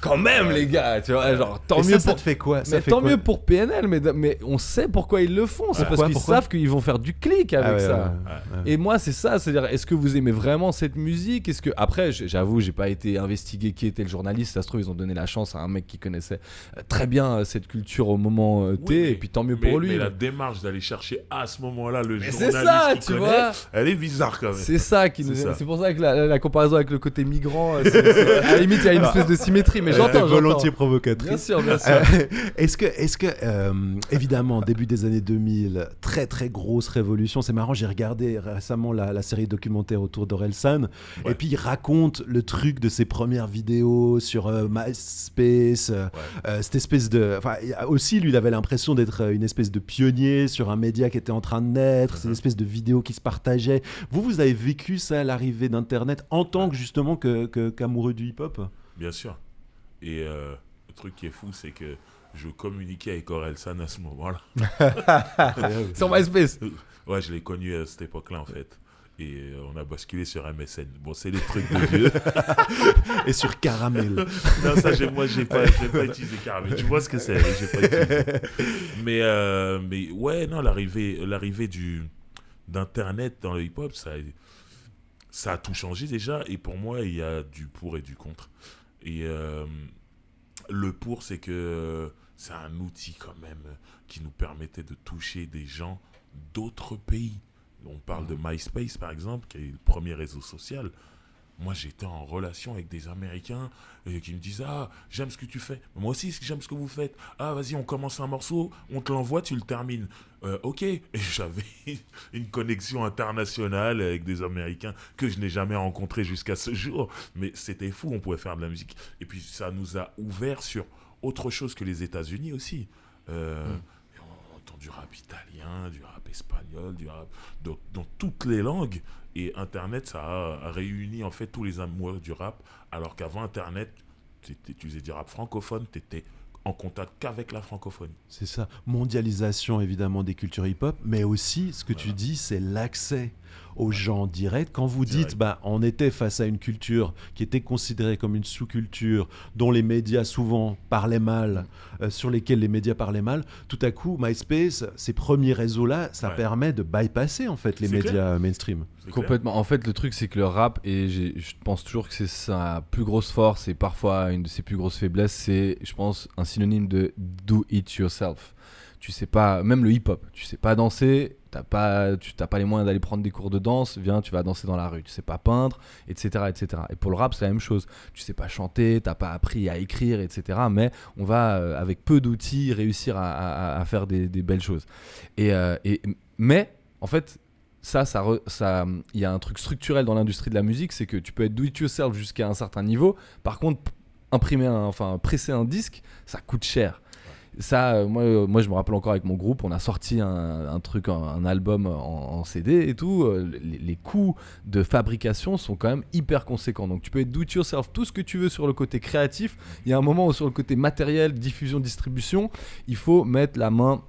Quand même les gars, tu vois, genre tant mieux ça te fait quoi? Mais tant mieux pour PNL, mais on sait pourquoi ils le font, c'est parce qu'ils savent qu'ils vont faire du clic avec ça. Et moi c'est ça, c'est-à-dire est-ce que vous aimez vraiment cette musique? Est-ce que après j'avoue, j'ai pas été investigué qui était le journaliste, ça se trouve ils ont donné la chance à un mec qui connaissait très bien cette culture au moment T, et puis tant mieux pour lui. Mais la démarche d'aller chercher à ce moment-là le journaliste c'est ça, qui tu connaît, vois, elle est bizarre quand même. C'est ça qui nous c'est pour ça que la comparaison avec le côté migrant, à la limite il y a une espèce de symétrie, mais j'entends volontiers provocatrice. Bien sûr. Est-ce que évidemment, début des années 2000, très très grosse révolution. C'est marrant, j'ai regardé récemment la série documentaire autour d'Orelsan, et puis il raconte le truc de ses premières vidéos sur MySpace, cette espèce de... Enfin, aussi, lui, il avait l'impression d'être une espèce de pionnier sur un média qui était en train de naître, c'est une espèce de vidéos qui se partageaient. Vous avez vécu ça, l'arrivée d'Internet, en tant que justement qu'amoureux du hip-hop? Bien sûr. Et le truc qui est fou, c'est que je communiquais avec Orelsan à ce moment-là. Sur MySpace. Ouais, je l'ai connu à cette époque-là, en fait. Et on a basculé sur MSN. Bon, c'est les trucs de vieux. Et sur Caramel. Non, ça, moi, j'ai pas utilisé Caramel. Tu vois ce que c'est, j'ai pas utilisé. Mais ouais, non, l'arrivée d'Internet dans le hip-hop, ça a tout changé déjà. Et pour moi, il y a du pour et du contre. Et le pour, c'est que c'est un outil quand même qui nous permettait de toucher des gens d'autres pays. On parle de MySpace par exemple, qui est le premier réseau social. Moi, j'étais en relation avec des Américains qui me disent « Ah, j'aime ce que tu fais. Moi aussi, j'aime ce que vous faites. Ah, vas-y, on commence un morceau, on te l'envoie, tu le termines. Ok. » Et j'avais une connexion internationale avec des Américains que je n'ai jamais rencontrés jusqu'à ce jour. Mais c'était fou, on pouvait faire de la musique. Et puis, ça nous a ouvert sur autre chose que les États-Unis aussi. On entend du rap italien, du rap espagnol, du rap dans toutes les langues. Et Internet, ça a réuni en fait tous les amoureux du rap, alors qu'avant Internet, tu faisais du rap francophone, tu étais en contact qu'avec la francophonie. C'est ça, mondialisation évidemment des cultures hip-hop, mais aussi ce que tu dis, c'est l'accès aux gens directs. Quand vous dites, on était face à une culture qui était considérée comme une sous-culture, dont les médias souvent parlaient mal, sur lesquels les médias parlaient mal, tout à coup, MySpace, ces premiers réseaux-là, ça permet de bypasser en fait les médias mainstream. Complètement. En fait, le truc, c'est que le rap, et je pense toujours que c'est sa plus grosse force et parfois une de ses plus grosses faiblesses, c'est, je pense, un synonyme de do it yourself. Tu sais pas, même le hip-hop, tu sais pas danser, t'as pas les moyens d'aller prendre des cours de danse, viens, tu vas danser dans la rue, tu sais pas peindre, etc., etc. Et pour le rap, c'est la même chose. Tu sais pas chanter, t'as pas appris à écrire, etc. Mais on va, avec peu d'outils, réussir à faire des belles choses. Mais, en fait, il y a un truc structurel dans l'industrie de la musique, c'est que tu peux être do it yourself jusqu'à un certain niveau. Par contre, presser un disque, ça coûte cher. ça, moi, je me rappelle encore avec mon groupe, on a sorti un truc, un album en CD et tout. Les coûts de fabrication sont quand même hyper conséquents. Donc tu peux être do it yourself, tout ce que tu veux sur le côté créatif. Il y a un moment où sur le côté matériel, diffusion, distribution, il faut mettre la main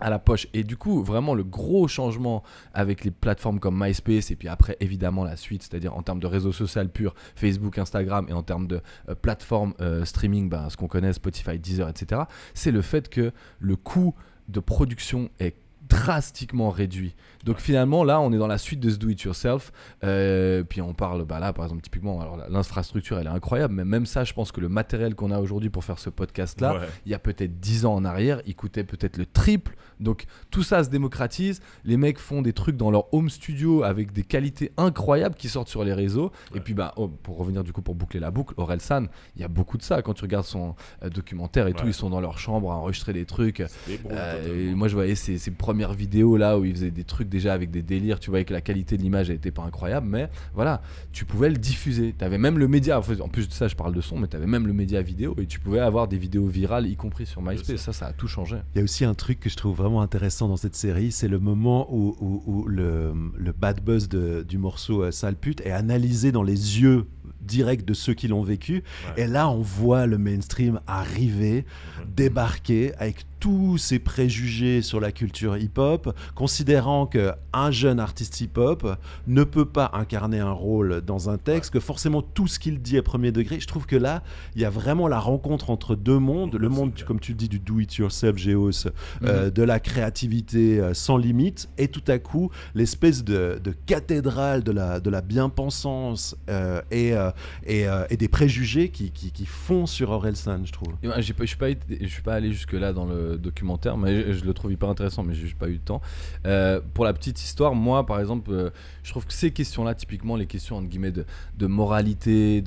à la poche. Et du coup, vraiment le gros changement avec les plateformes comme MySpace et puis après évidemment la suite, c'est-à-dire en termes de réseau social pur, Facebook, Instagram, et en termes de plateformes streaming, ce qu'on connaît, Spotify, Deezer, etc., c'est le fait que le coût de production est drastiquement réduit. Donc finalement là on est dans la suite de ce do it yourself, puis on parle là par exemple typiquement, alors l'infrastructure elle est incroyable, mais même ça je pense que le matériel qu'on a aujourd'hui pour faire ce podcast là, il y a peut-être 10 ans en arrière il coûtait peut-être le triple. Donc tout ça se démocratise, les mecs font des trucs dans leur home studio avec des qualités incroyables qui sortent sur les réseaux. Et puis pour revenir du coup, pour boucler la boucle, Orelsan, il y a beaucoup de ça quand tu regardes son documentaire et tout, ils sont dans leur chambre à enregistrer des trucs. Et moi je voyais ces premières vidéos là où ils faisaient des trucs déjà avec des délires, tu voyais que la qualité de l'image n'était pas incroyable, mais voilà, tu pouvais le diffuser. Tu avais même le média, en plus de ça je parle de son, mais tu avais même le média vidéo et tu pouvais avoir des vidéos virales, y compris sur MySpace. Ça a tout changé. Il y a aussi un truc que je trouve vraiment intéressant dans cette série, c'est le moment où le bad buzz du morceau Sale pute est analysé dans les yeux directs de ceux qui l'ont vécu. Et là on voit le mainstream arriver, débarquer avec tous ses préjugés sur la culture hip-hop, considérant qu'un jeune artiste hip-hop ne peut pas incarner un rôle dans un texte, que forcément tout ce qu'il dit est premier degré. Je trouve que là, il y a vraiment la rencontre entre deux mondes, le monde, comme tu le dis, du do-it-yourself, Géos, de la créativité sans limite, et tout à coup, l'espèce de cathédrale de la bien-pensance et des préjugés qui font sur Orelsan, je trouve. Je suis pas allé jusque-là dans le documentaire, mais je le trouve hyper intéressant, mais j'ai juste pas eu le temps. Pour la petite histoire, moi par exemple, je trouve que ces questions-là, typiquement les questions entre guillemets de moralité,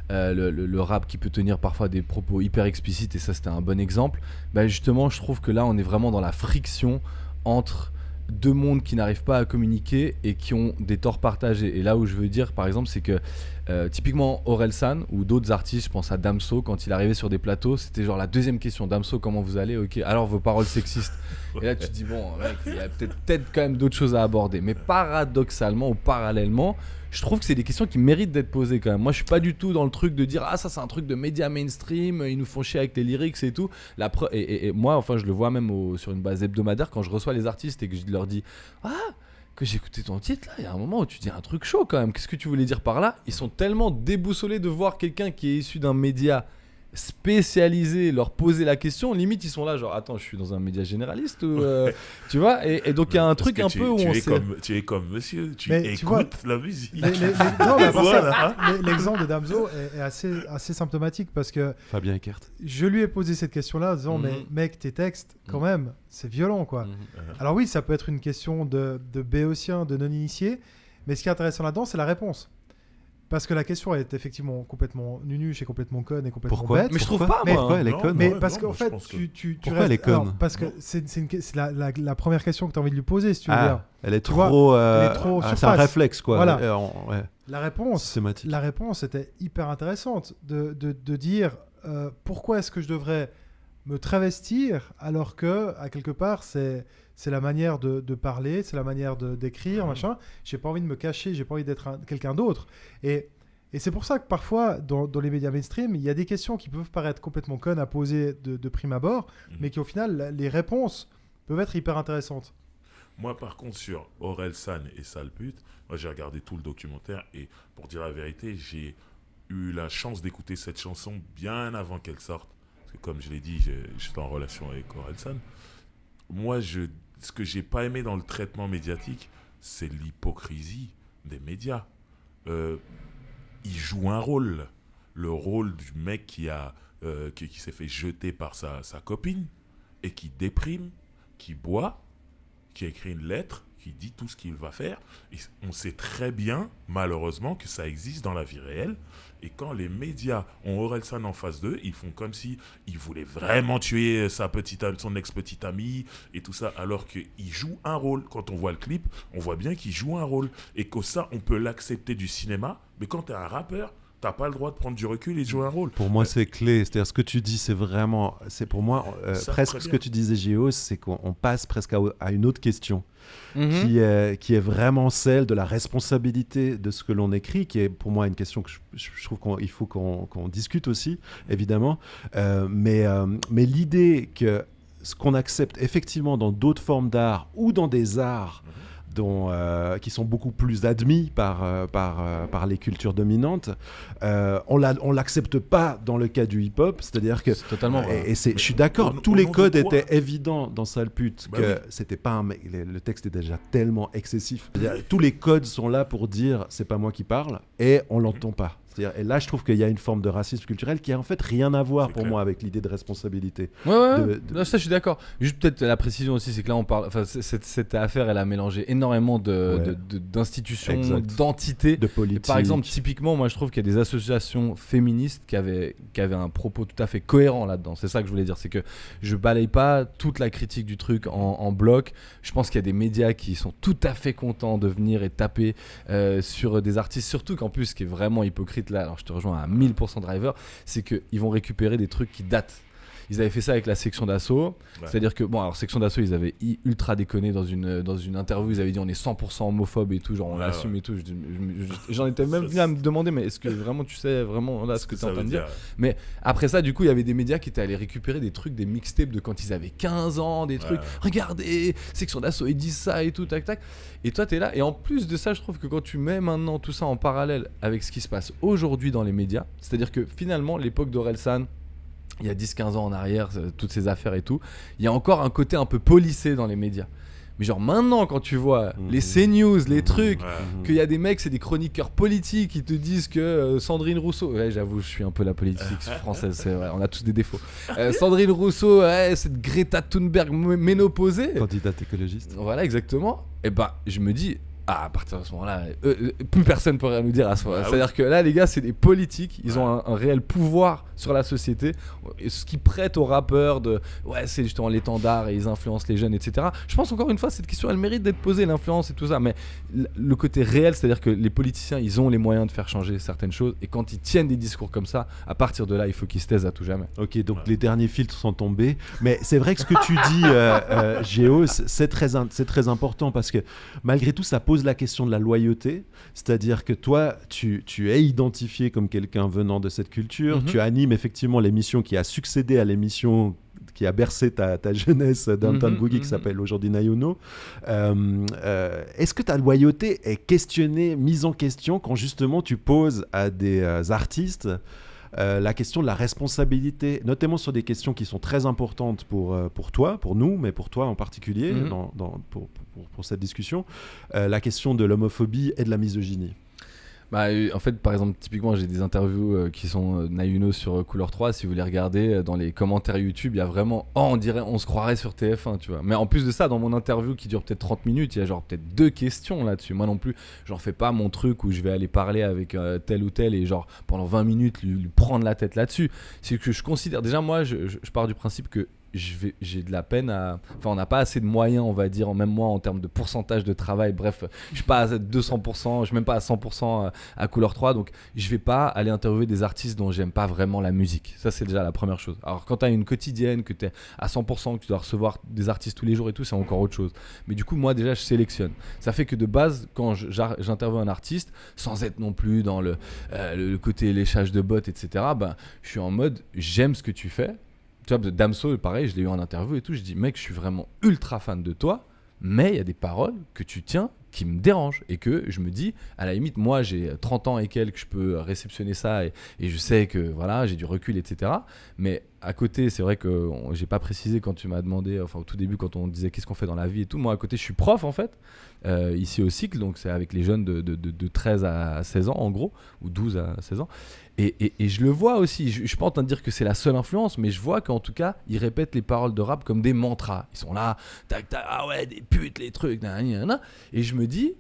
le rap qui peut tenir parfois des propos hyper explicites, et ça c'était un bon exemple, justement je trouve que là on est vraiment dans la friction entre deux mondes qui n'arrivent pas à communiquer et qui ont des torts partagés. Et là où je veux dire par exemple, c'est que typiquement Orelsan ou d'autres artistes, je pense à Damso, quand il arrivait sur des plateaux, c'était genre la deuxième question: Damso, comment vous allez? Ok, alors vos paroles sexistes. Et là tu te dis bon mec, il y a peut-être quand même d'autres choses à aborder. Mais paradoxalement ou parallèlement, je trouve que c'est des questions qui méritent d'être posées quand même. Moi je suis pas du tout dans le truc de dire ça c'est un truc de média mainstream, ils nous font chier avec les lyrics et tout. Et moi enfin je le vois même sur une base hebdomadaire, quand je reçois les artistes et que je leur dis que j'ai écouté ton titre là, il y a un moment où tu dis un truc chaud quand même, qu'est-ce que tu voulais dire par là? Ils sont tellement déboussolés de voir quelqu'un qui est issu d'un média spécialisé leur poser la question, limite ils sont là genre attends, je suis dans un média généraliste ou tu vois, et donc il y a un truc un peu où tu es comme monsieur, tu écoutes la musique. L'exemple de Damso est assez symptomatique, parce que Fabien Eckert, je lui ai posé cette question là en disant mais mec, tes textes quand même c'est violent quoi. Alors oui, ça peut être une question de béotien, de non-initié, mais ce qui est intéressant là-dedans c'est la réponse. Parce que la question est effectivement complètement nunuche et complètement conne et complètement bête. Mais je trouve pas, moi. Pourquoi elle est conne? Mais parce qu'en fait, pourquoi elle est conne? Parce que c'est la première question que tu as envie de lui poser, si tu veux dire. Elle est trop surface. C'est un réflexe, quoi. Voilà. La réponse était hyper intéressante de dire pourquoi est-ce que je devrais me travestir alors que, à quelque part, c'est la manière de parler, c'est la manière d'écrire, machin. J'ai pas envie de me cacher, j'ai pas envie d'être quelqu'un d'autre. Et c'est pour ça que parfois, dans les médias mainstream, il y a des questions qui peuvent paraître complètement connes à poser de prime abord, mais qui au final, les réponses peuvent être hyper intéressantes. Moi, par contre, sur Orelsan et Sale pute, moi j'ai regardé tout le documentaire et pour dire la vérité, j'ai eu la chance d'écouter cette chanson bien avant qu'elle sorte. Parce que comme je l'ai dit, j'étais en relation avec Orelsan. Moi, ce que j'ai pas aimé dans le traitement médiatique, c'est l'hypocrisie des médias. Il joue un rôle. Le rôle du mec qui s'est fait jeter par sa copine et qui déprime, qui boit, qui écrit une lettre, qui dit tout ce qu'il va faire. Et on sait très bien, malheureusement, que ça existe dans la vie réelle. Et quand les médias ont Orelsan en face d'eux, ils font comme si il voulait vraiment tuer son ex-petite amie et tout ça, alors qu'il joue un rôle. Quand on voit le clip, on voit bien qu'il joue un rôle. Et que ça, on peut l'accepter du cinéma. Mais quand tu es un rappeur, t'as pas le droit de prendre du recul et de jouer un rôle. Pour moi, c'est clé. C'est-à-dire, ce que tu dis, c'est vraiment... C'est pour moi, presque ce que tu disais, Géo, c'est qu'on passe presque à une autre question. Qui est vraiment celle de la responsabilité de ce que l'on écrit, qui est pour moi une question que je trouve qu'il faut qu'on discute aussi, évidemment. Mais l'idée que ce qu'on accepte effectivement dans d'autres formes d'art ou dans des arts qui sont beaucoup plus admis par les cultures dominantes, on l'accepte pas dans le cas du hip-hop, c'est-à-dire que c'est totalement vrai. je suis d'accord, tous les codes étaient évidents dans Sale Pute, que c'était pas le texte est déjà tellement excessif. C'est-à-dire, tous les codes sont là pour dire c'est pas moi qui parle et on l'entend pas. C'est-à-dire, et là, je trouve qu'il y a une forme de racisme culturel qui a en fait rien à voir pour moi avec l'idée de responsabilité. Ouais. Ça, je suis d'accord. Juste peut-être la précision aussi, c'est que là, on parle. Enfin, cette affaire, elle a mélangé énormément d'institutions, d'entités, de politique. Par exemple, typiquement, moi, je trouve qu'il y a des associations féministes qui avaient un propos tout à fait cohérent là-dedans. C'est ça que je voulais dire, c'est que je balaye pas toute la critique du truc en bloc. Je pense qu'il y a des médias qui sont tout à fait contents de venir et taper sur des artistes, surtout qu'en plus, ce qui est vraiment hypocrite là, alors je te rejoins à 1000% Driver, c'est qu'ils vont récupérer des trucs qui datent. Ils avaient fait ça avec la section d'assaut, c'est-à-dire que, bon, alors section d'assaut, ils avaient ultra déconné dans une interview, ils avaient dit on est 100% homophobe et tout, genre on l'assume et tout. J'en étais même venu à me demander, mais est-ce que vraiment tu sais vraiment là ce que tu es en train de dire? Mais après ça, du coup, il y avait des médias qui étaient allés récupérer des trucs, des mixtapes de quand ils avaient 15 ans, des trucs, regardez, section d'assaut, ils disent ça et tout, tac tac. Et toi, t'es là, et en plus de ça, je trouve que quand tu mets maintenant tout ça en parallèle avec ce qui se passe aujourd'hui dans les médias, c'est-à-dire que finalement, l'époque d'Orelsan, il y a 10-15 ans en arrière, toutes ces affaires et tout, il y a encore un côté un peu policé dans les médias. Mais genre maintenant, quand tu vois les CNews, les trucs, qu'il y a des mecs, c'est des chroniqueurs politiques qui te disent que Sandrine Rousseau, ouais, j'avoue, je suis un peu la politique française, c'est vrai, on a tous des défauts. Sandrine Rousseau, cette Greta Thunberg ménopausée. Candidate écologiste. Voilà, exactement. Et bah, je me dis, à partir de ce moment-là, plus personne ne pourrait rien nous dire à ce moment-là. C'est-à-dire que là, les gars, c'est des politiques, ils ont un réel pouvoir sur la société, et ce qui prête aux rappeurs c'est justement l'étendard et ils influencent les jeunes, etc. Je pense encore une fois, cette question, elle mérite d'être posée, l'influence et tout ça, mais le côté réel, c'est-à-dire que les politiciens, ils ont les moyens de faire changer certaines choses, et quand ils tiennent des discours comme ça, à partir de là, il faut qu'ils se taisent à tout jamais. Ok, donc les derniers filtres sont tombés, mais c'est vrai que ce que tu dis, Géo, c'est très important, parce que malgré tout, ça pose la question de la loyauté, c'est-à-dire que toi, tu es identifié comme quelqu'un venant de cette culture, tu animes effectivement l'émission qui a succédé à l'émission qui a bercé ta jeunesse Downtown Boogie, qui s'appelle aujourd'hui Nayuno. Est-ce que ta loyauté est questionnée, mise en question, quand justement tu poses à des artistes la question de la responsabilité, notamment sur des questions qui sont très importantes pour toi, pour nous, mais pour toi en particulier, pour cette discussion, la question de l'homophobie et de la misogynie? Bah, en fait, par exemple, typiquement, j'ai des interviews qui sont Nayuno sur Couleur 3. Si vous les regardez, dans les commentaires YouTube, il y a vraiment on se croirait sur TF1, tu vois. Mais en plus de ça, dans mon interview qui dure peut-être 30 minutes, il y a genre peut-être 2 questions là-dessus. Moi non plus, j'en fais pas mon truc où je vais aller parler avec tel ou tel et genre pendant 20 minutes lui prendre la tête là-dessus. C'est que je considère, déjà moi, je pars du principe que j'ai de la peine enfin, on n'a pas assez de moyens, on va dire, même moi en termes de pourcentage de travail, bref, je suis pas à 200%, je suis même pas à 100% à Couleur 3, donc je vais pas aller interviewer des artistes dont j'aime pas vraiment la musique. Ça, c'est déjà la première chose. Alors quand tu as une quotidienne, que tu es à 100%, que tu dois recevoir des artistes tous les jours et tout, c'est encore autre chose. Mais du coup, moi déjà, je sélectionne. Ça fait que de base, quand j'interviewe un artiste, sans être non plus dans le côté léchage de bottes, etc., ben, je suis en mode, j'aime ce que tu fais. Tu vois, Damso, pareil, je l'ai eu en interview et tout, je dis, mec, je suis vraiment ultra fan de toi, mais il y a des paroles que tu tiens qui me dérangent, et que je me dis, à la limite, moi j'ai 30 ans et quelques, je peux réceptionner ça, et je sais que voilà, j'ai du recul, etc. Mais à côté, c'est vrai que j'ai pas précisé quand tu m'as demandé, enfin au tout début, quand on disait qu'est-ce qu'on fait dans la vie et tout, moi à côté je suis prof en fait, ici au cycle, donc c'est avec les jeunes de 13 à 16 ans en gros, ou 12 à 16 ans. Et je le vois aussi, je suis pas en train de dire que c'est la seule influence, mais je vois qu'en tout cas, ils répètent les paroles de rap comme des mantras. Ils sont là, tac, tac, ah ouais, des putes, les trucs, nanana. Et je me dis,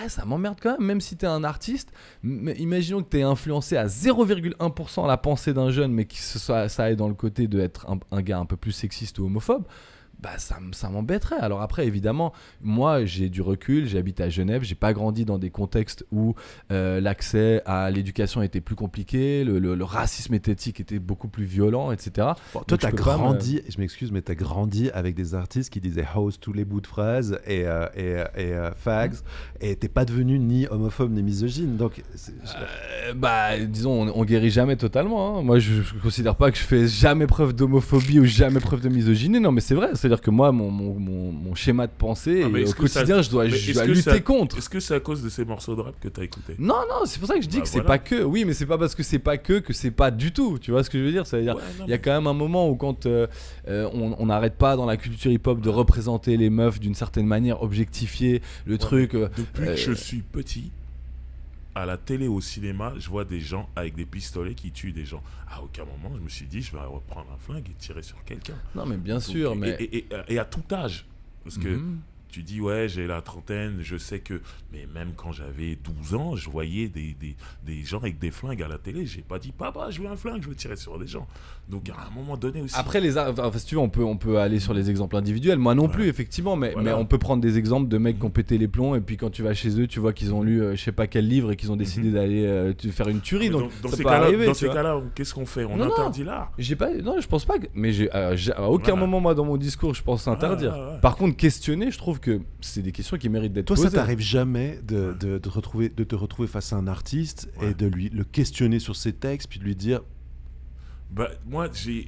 ça m'emmerde quand même si t'es un artiste. Imaginons que t'es influencé à 0,1% la pensée d'un jeune, mais que ça aille dans le côté d'être un gars un peu plus sexiste ou homophobe. bah ça m'embêterait. Alors après, évidemment, moi j'ai du recul, j'habite à Genève, j'ai pas grandi dans des contextes où l'accès à l'éducation était plus compliqué, le racisme éthique était beaucoup plus violent, etc. Bon, toi, Donc, tu as je peux pas grandi, je m'excuse, mais tu as grandi avec des artistes qui disaient house tous les bouts de phrases et fags, et t'es pas devenu ni homophobe ni misogyne. Donc, bah, disons, on guérit jamais totalement. Hein. Moi, je considère pas que je fais jamais preuve d'homophobie ou jamais preuve de misogynie. Non, mais c'est vrai. C'est-à-dire que moi, mon schéma de pensée, Ah, mais au est-ce que quotidien, je dois lutter contre. Est-ce que c'est à cause de ces morceaux de rap que t'as écouté? Non, c'est pour ça que je dis Bah, que c'est voilà. pas que. Oui, mais c'est pas parce que c'est pas que c'est pas du tout. Tu vois ce que je veux dire? C'est-à-dire, Ouais, non, il y a mais- quand même un moment où quand on n'arrête pas dans la culture hip-hop de représenter les meufs d'une certaine manière, objectifier le truc. Depuis que je suis petit, à la télé, au cinéma, je vois des gens avec des pistolets qui tuent des gens. À aucun moment, je me suis dit, je vais reprendre un flingue et tirer sur quelqu'un. Non, mais bien Donc, sûr, mais. et à tout âge. Parce que Mhm. tu dis, ouais, j'ai la trentaine, je sais que... Mais même quand j'avais 12 ans, je voyais des gens avec des flingues à la télé. J'ai pas dit, papa, je veux un flingue, je veux tirer sur des gens. Donc, à un moment donné aussi... Après, enfin, si tu veux, on peut aller sur les exemples individuels. Moi non plus, effectivement, mais on peut prendre des exemples de mecs qui ont pété les plombs et puis quand tu vas chez eux, tu vois qu'ils ont lu je sais pas quel livre et qu'ils ont décidé d'aller faire une tuerie. Mais Donc, dans ça ces peut cas-là, arriver. dans tu ces vois. cas-là, qu'est-ce qu'on fait? On Non, interdit l'art. Non, je pense pas. Mais à aucun Voilà. moment, moi, dans mon discours, je pense interdire. Ouais. Par contre, questionner, je trouve que c'est des questions qui méritent d'être toi, posées. ça t'arrive jamais de te retrouver face à un artiste Ouais. et de le questionner sur ses textes, puis de lui dire Bah, moi, j'ai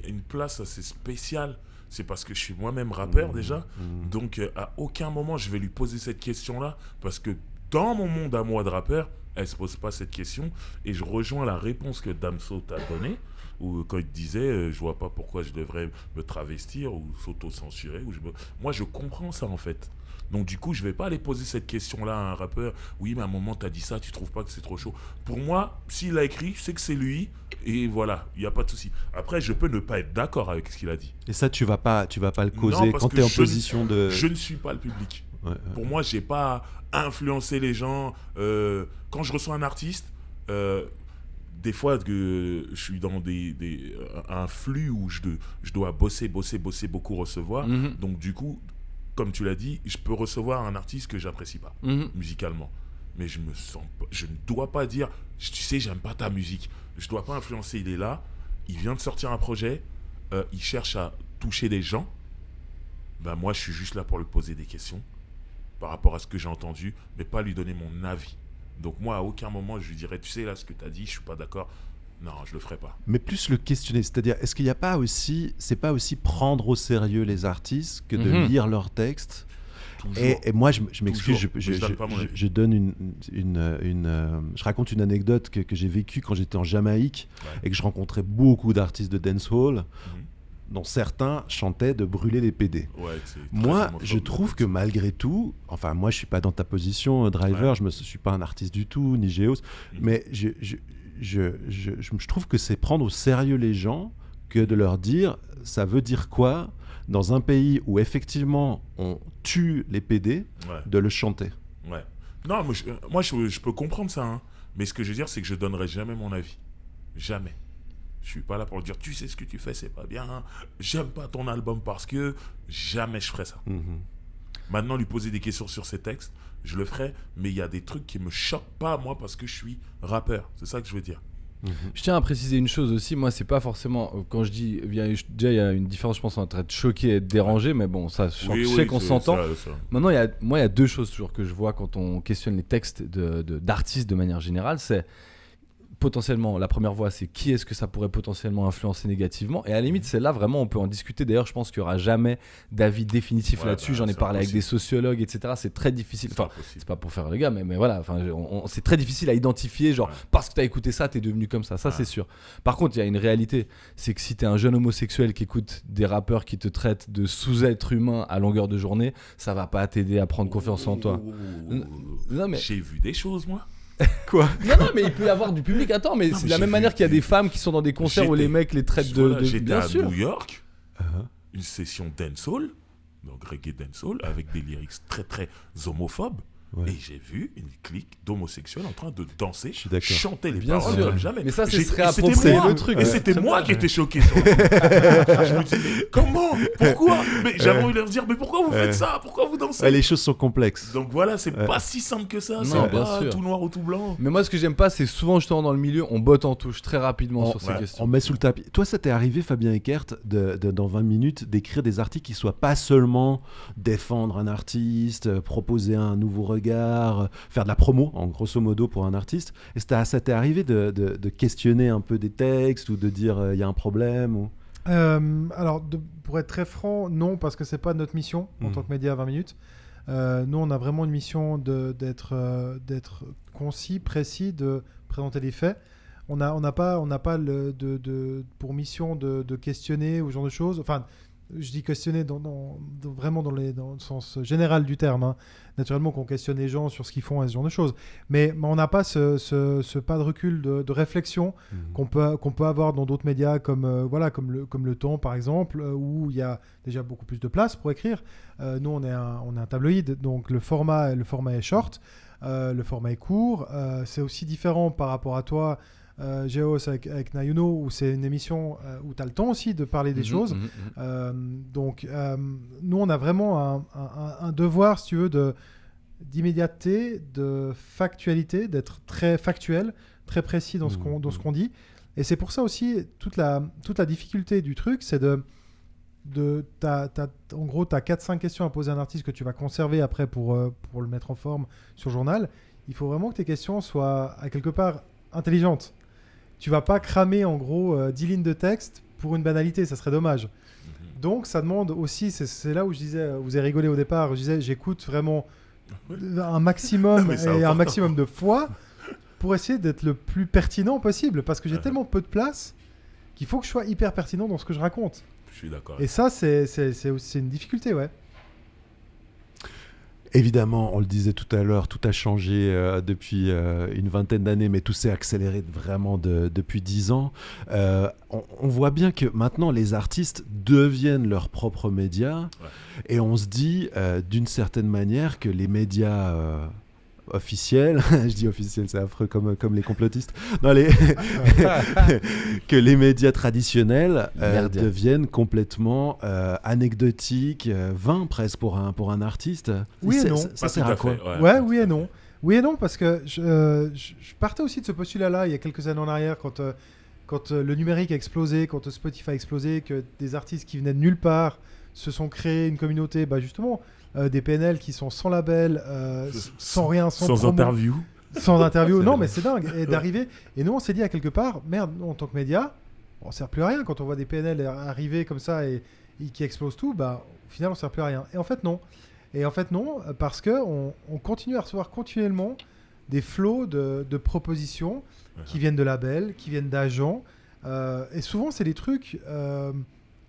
une place assez spéciale. C'est parce que je suis moi-même rappeur déjà. Donc, à aucun moment, je vais lui poser cette question-là. Parce que dans mon monde à moi de rappeur, elle ne se pose pas cette question. Et je rejoins la réponse que Damso t'a donnée. Où, quand il disait, je vois pas pourquoi je devrais me travestir ou s'auto-censurer. Moi, je comprends ça, en fait. Donc, du coup, je vais pas aller poser cette question-là à un rappeur. Oui, mais à un moment, tu as dit ça, tu trouves pas que c'est trop chaud? Pour moi, s'il a écrit, c'est que c'est lui. Et voilà, il n'y a pas de souci. Après, je peux ne pas être d'accord avec ce qu'il a dit. et ça, tu vas pas le causer Non, parce quand que tu es en je ne- je de. Je ne suis pas le public. Ouais, Pour moi, j'ai pas influencé les gens. Quand je reçois un artiste, des fois que je suis dans un flux où je dois bosser, beaucoup recevoir. Mhm. Donc du coup, comme tu l'as dit, je peux recevoir un artiste que j'apprécie pas Mhm. musicalement. Mais je ne dois pas dire, tu sais, j'aime pas ta musique. Je dois pas influencer. Il est là, il vient de sortir un projet, il cherche à toucher des gens. Ben moi, je suis juste là pour lui poser des questions par rapport à ce que j'ai entendu, mais pas lui donner mon avis. Donc moi, à aucun moment, je lui dirais, tu sais, là, ce que tu as dit, je suis pas d'accord. Non, je le ferai pas. Mais plus le questionner, c'est-à-dire, est-ce qu'il n'y a pas aussi, c'est pas aussi prendre au sérieux les artistes que de Mhm. lire leurs textes? Toujours. Et moi, je m'excuse, Toujours. Mais je donne pas mon avis. je donne je raconte une anecdote que j'ai vécue quand j'étais en Jamaïque Ouais. et que je rencontrais beaucoup d'artistes de dancehall, Mhm. dont certains chantaient de brûler les PD. Ouais, c'est très Moi, homophobe, je trouve que malgré tout, enfin, moi, je suis pas dans ta position, Driver, Ouais. je ne suis pas un artiste du tout, ni Géos, mais je trouve que c'est prendre au sérieux les gens que de leur dire, ça veut dire quoi dans un pays où effectivement on tue les PD, Ouais. de le chanter. Ouais. Non, moi, je peux comprendre ça. Hein. Mais ce que je veux dire, c'est que je donnerai jamais mon avis. Jamais. Je suis pas là pour dire, tu sais ce que tu fais, c'est pas bien. J'aime pas ton album parce que jamais je ferai ça. Maintenant, lui poser des questions sur ses textes, je le ferai. Mais il y a des trucs qui me choquent pas, moi, parce que je suis rappeur. C'est ça que je veux dire. Je tiens à préciser une chose aussi, moi c'est pas forcément, quand je dis, déjà il y a une différence je pense entre être choqué et être dérangé, mais bon ça je sais qu'on c'est s'entend. ça. Maintenant il y a deux choses toujours que je vois quand on questionne les textes d'artistes de manière générale, c'est potentiellement, la première voie, c'est qui est-ce que ça pourrait potentiellement influencer négativement. Et à la limite, c'est là vraiment, on peut en discuter. D'ailleurs, je pense qu'il n'y aura jamais d'avis définitif Ouais, là-dessus. bah, J'en ai c'est parlé avec impossible. des sociologues, etc. C'est très difficile. C'est Enfin, impossible. c'est pas pour faire le gars, mais voilà. Enfin, c'est très difficile à identifier. Genre, Ouais. parce que t'as écouté ça, t'es devenu comme ça. Ça, Ouais. c'est sûr. Par contre, il y a une réalité. C'est que si t'es un jeune homosexuel qui écoute des rappeurs qui te traitent de sous-être humain à longueur de journée, ça va pas t'aider à prendre confiance en toi. Non, mais. J'ai vu des choses, moi. Quoi? Non, mais il peut y avoir du public. Attends, mais Non, c'est mais de la j'ai même vu manière qu'il y a des- des femmes qui sont dans des concerts où les mecs les traitent Voilà, de j'étais bien à sûr. New York, Uh-huh. une session dancehall, donc reggae dancehall, avec des lyrics très très homophobes. Ouais. Et j'ai vu une clique d'homosexuels en train de danser, Je suis d'accord. chanter les Bien paroles sûr. comme jamais. Mais ça, ce J'ai- serait et c'était approprié moi. le truc. Et c'était Très moi bien. qui étais choqué. Sur le coup. Je me dis, mais comment? Pourquoi? Mais j'avais envie de leur dire, mais pourquoi vous faites ça? Pourquoi vous dansez? Ouais, les choses sont complexes. Donc voilà, c'est Ouais. pas si simple que ça. Non, C'est bien pas sûr. tout noir ou tout blanc. Mais moi, ce que j'aime pas, c'est souvent justement dans le milieu, on botte en touche très rapidement On- sur ces ouais, questions. On met sous le tapis. Toi, ça t'est arrivé, Fabien Eckert, dans 20 minutes, d'écrire des articles qui soient pas seulement défendre un artiste, proposer un nouveau regard, faire de la promo, en grosso modo, pour un artiste. Et ça t'est arrivé de questionner un peu des textes ou de dire il y a un problème ou... Alors, pour être très franc, non, parce que c'est pas notre mission en Mhm. tant que média à 20 minutes. Nous, on a vraiment une mission d'être concis, précis, de présenter des faits. On n'a pas pour mission de questionner ou ce genre de choses. Enfin, je dis questionner vraiment dans le sens général du terme. Hein. Naturellement qu'on questionne les gens sur ce qu'ils font et ce genre de choses. Mais on n'a pas ce pas de recul de réflexion qu'on peut avoir dans d'autres médias comme le Temps par exemple, où il y a déjà beaucoup plus de place pour écrire. Nous on est un tabloïd, donc le format est short, le format est court. C'est aussi différent par rapport à toi, Géos avec Nayuno, où c'est une émission où tu as le temps aussi de parler des choses. Donc nous on a vraiment un devoir, si tu veux, d'immédiateté, de factualité, d'être très factuel, très précis dans ce qu'on dit. Et c'est pour ça aussi toute la difficulté du truc, c'est en gros, tu as 4-5 questions à poser à un artiste que tu vas conserver après pour le mettre en forme sur le journal. Il faut vraiment que tes questions soient à quelque part intelligentes. Tu vas pas cramer en gros 10 lignes de texte pour une banalité, ça serait dommage. Donc ça demande aussi, c'est là où je disais, vous avez rigolé au départ, je disais j'écoute vraiment un maximum mais c'est et un important. maximum de fois pour essayer d'être le plus pertinent possible, parce que j'ai tellement peu de place qu'il faut que je sois hyper pertinent dans ce que je raconte. Je suis d'accord. Et ça, c'est une difficulté, ouais. Évidemment, on le disait tout à l'heure, tout a changé depuis une vingtaine d'années, mais tout s'est accéléré vraiment depuis 10 ans. On voit bien que maintenant, les artistes deviennent leurs propres médias, et on se dit, d'une certaine manière, que les médias officiels, je dis officiels, c'est affreux comme les complotistes, non, que les médias traditionnels Merdia. deviennent complètement anecdotiques, vains presque pour un artiste. Oui et non. Ça Pas sert tout à à quoi? fait, Ouais, oui et non. Oui et non, parce que je partais aussi de ce postulat-là il y a quelques années en arrière, quand le numérique a explosé, quand Spotify a explosé, que des artistes qui venaient de nulle part se sont créés une communauté, justement, des PNL qui sont sans label, sans rien, sans promo, interview. sans interview. Non, mais c'est dingue. Et d'arriver. Et nous, on s'est dit à quelque part, merde, nous, en tant que média, on sert plus à rien quand on voit des PNL arriver comme ça et qui explosent tout. Au final, on sert plus à rien. Et en fait, non. Parce que on continue à recevoir continuellement des flots de propositions qui viennent de labels, qui viennent d'agents. Et souvent, c'est des trucs.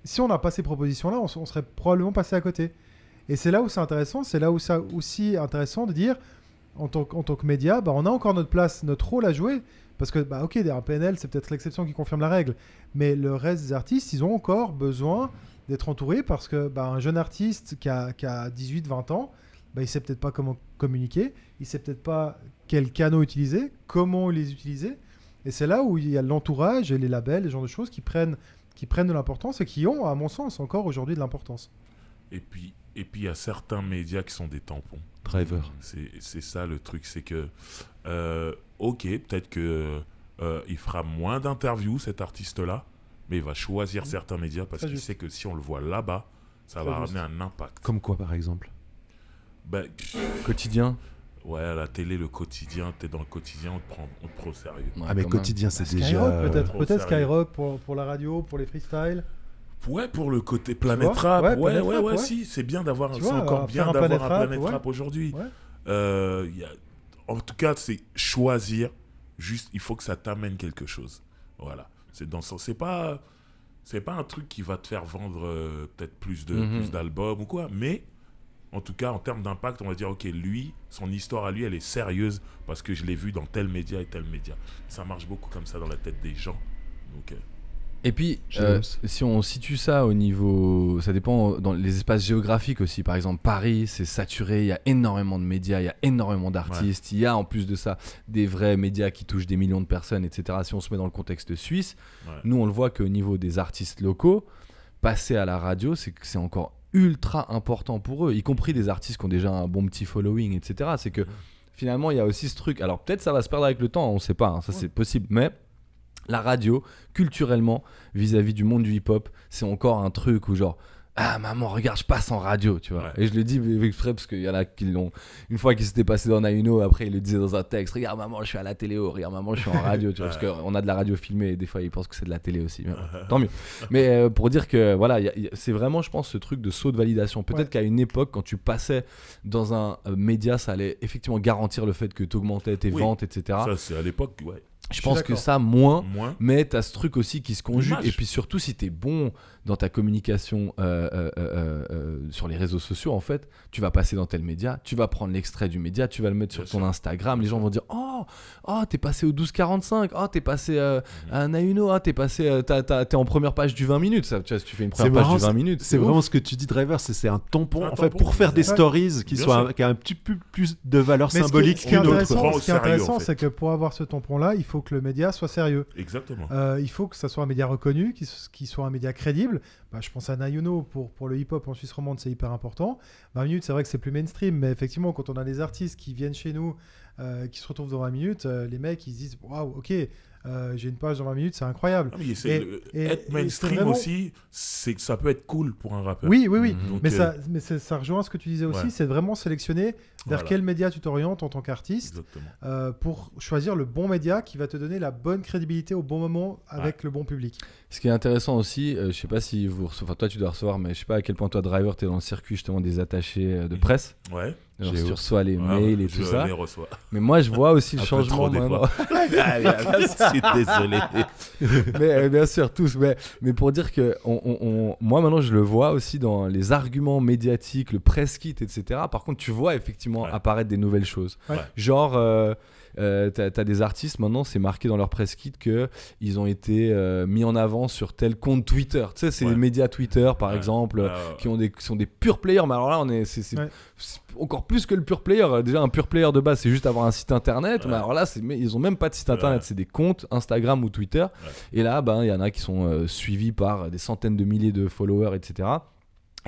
Si on n'a pas ces propositions-là, on serait probablement passé à côté. Et c'est là où c'est intéressant. C'est là où c'est aussi intéressant de dire, en tant que média, on a encore notre place, notre rôle à jouer. Parce que, ok, un PNL, c'est peut-être l'exception qui confirme la règle. Mais le reste des artistes, ils ont encore besoin d'être entourés parce que un jeune artiste qui a 18-20 ans, il sait peut-être pas comment communiquer, il sait peut-être pas quels canaux utiliser, comment les utiliser. Et c'est là où il y a l'entourage et les labels, les genres de choses qui prennent de l'importance et qui ont, à mon sens, encore aujourd'hui de l'importance. Et puis, il y a certains médias qui sont des tampons. Driver. C'est ça le truc, c'est que, ok, peut-être que il fera moins d'interviews, cet artiste-là, mais il va choisir certains médias parce qu'il sait que si on le voit là-bas, ça va ramener un impact. Comme quoi, par exemple? Quotidien. Ouais, à la télé, le quotidien, t'es dans le quotidien, on te prend au sérieux. Ouais, Ah, mais quand même. quotidien, c'est déjà... Skyrock, peut-être trop sérieux. Skyrock pour la radio, pour les freestyles. Ouais, pour le côté Planète vois Rap, ouais, ouais, Planète Rap, ouais. si, c'est bien d'avoir, Tu c'est vois, encore bien faire un d'avoir Planète un Rap, Planète ouais. Rap aujourd'hui. Ouais. En tout cas, c'est choisir, juste, il faut que ça t'amène quelque chose. Voilà, c'est dans ce sens, c'est pas un truc qui va te faire vendre peut-être plus d'albums ou quoi, mais en tout cas, en termes d'impact, on va dire, ok, lui, son histoire à lui, elle est sérieuse parce que je l'ai vu dans tel média et tel média. Ça marche beaucoup comme ça dans la tête des gens. Donc, Et puis, Cheers. si on situe ça au niveau... Ça dépend dans les espaces géographiques aussi. Par exemple, Paris, c'est saturé, il y a énormément de médias, il y a énormément d'artistes. Il y a en plus de ça des vrais médias qui touchent des millions de personnes, etc. Si on se met dans le contexte suisse, nous on le voit qu'au niveau des artistes locaux, passer à la radio, c'est encore ultra important pour eux, y compris des artistes qui ont déjà un bon petit following, etc. C'est que finalement, il y a aussi ce truc. Alors peut-être ça va se perdre avec le temps, on ne sait pas, hein, ça c'est possible, mais... La radio, culturellement, vis-à-vis du monde du hip-hop, c'est encore un truc où genre ah maman regarde je passe en radio, tu vois. Et je le dis exprès parce qu'il y en a qui l'ont une fois qu'ils s'étaient passés dans Naïno, après ils le disaient dans un texte, regarde maman je suis à la télé, regarde maman je suis en radio, tu vois, parce qu'on a de la radio filmée et des fois ils pensent que c'est de la télé aussi, mais tant mieux. Mais pour dire que voilà, c'est vraiment je pense ce truc de saut de validation. Peut-être qu'à une époque quand tu passais dans un média, ça allait effectivement garantir le fait que tu augmentais tes ventes, etc. Ça c'est à l'époque, Je pense que ça, moins. Mais tu as ce truc aussi qui se conjugue. L'image. Et puis surtout, si tu es bon dans ta communication sur les réseaux sociaux, en fait, tu vas passer dans tel média, tu vas prendre l'extrait du média, tu vas le mettre sur ton Instagram. Les gens vont dire oh, t'es passé au 12-45, t'es passé à Naïno, t'es en première page du 20 minutes. Ça, tu vois, si tu fais une première page du 20 minutes. C'est vraiment ce que tu dis, Driver, c'est un tampon en fait pour faire des stories qui a un petit peu plus de valeur symbolique Ce qui est qu'une autre. intéressant, c'est que pour avoir ce tampon-là, il faut que le média soit sérieux. Exactement. Il faut que ça soit un média reconnu, qu'il soit un média crédible. Je pense à Naïno pour le hip-hop en Suisse romande, c'est hyper important. 20 minutes, c'est vrai que c'est plus mainstream, mais effectivement, quand on a des artistes qui viennent chez nous, qui se retrouvent dans 20 minutes, les mecs, ils se disent waouh, ok. J'ai une page dans 20 minutes, c'est incroyable. Être mainstream vraiment... aussi, ça peut être cool pour un rappeur. Oui. Donc, mais ça rejoint ce que tu disais aussi, c'est vraiment sélectionner vers quel média tu t'orientes en tant qu'artiste pour choisir le bon média qui va te donner la bonne crédibilité au bon moment avec le bon public. Ce qui est intéressant aussi, je sais pas si vous recevez, enfin toi tu dois recevoir, mais je sais pas à quel point toi Driver t'es dans le circuit justement des attachés de presse. Ouais. Alors, tu reçois les mails et tout ça. Je les reçois. Mais moi je vois aussi le changement maintenant. Je suis désolé. Mais bien sûr tous. Mais pour dire que moi maintenant je le vois aussi dans les arguments médiatiques, le press kit, etc. Par contre tu vois effectivement apparaître des nouvelles choses. Genre t'as des artistes maintenant, c'est marqué dans leur press kit qu'ils ont été mis en avant sur tel compte Twitter. Tu sais, c'est les médias Twitter par exemple qui sont des pure players. Mais alors là, c'est encore plus que le pure player. Déjà, un pure player de base, c'est juste avoir un site internet. Mais alors là, ils ont même pas de site internet, c'est des comptes Instagram ou Twitter. Et là, il y en a qui sont suivis par des centaines de milliers de followers, etc.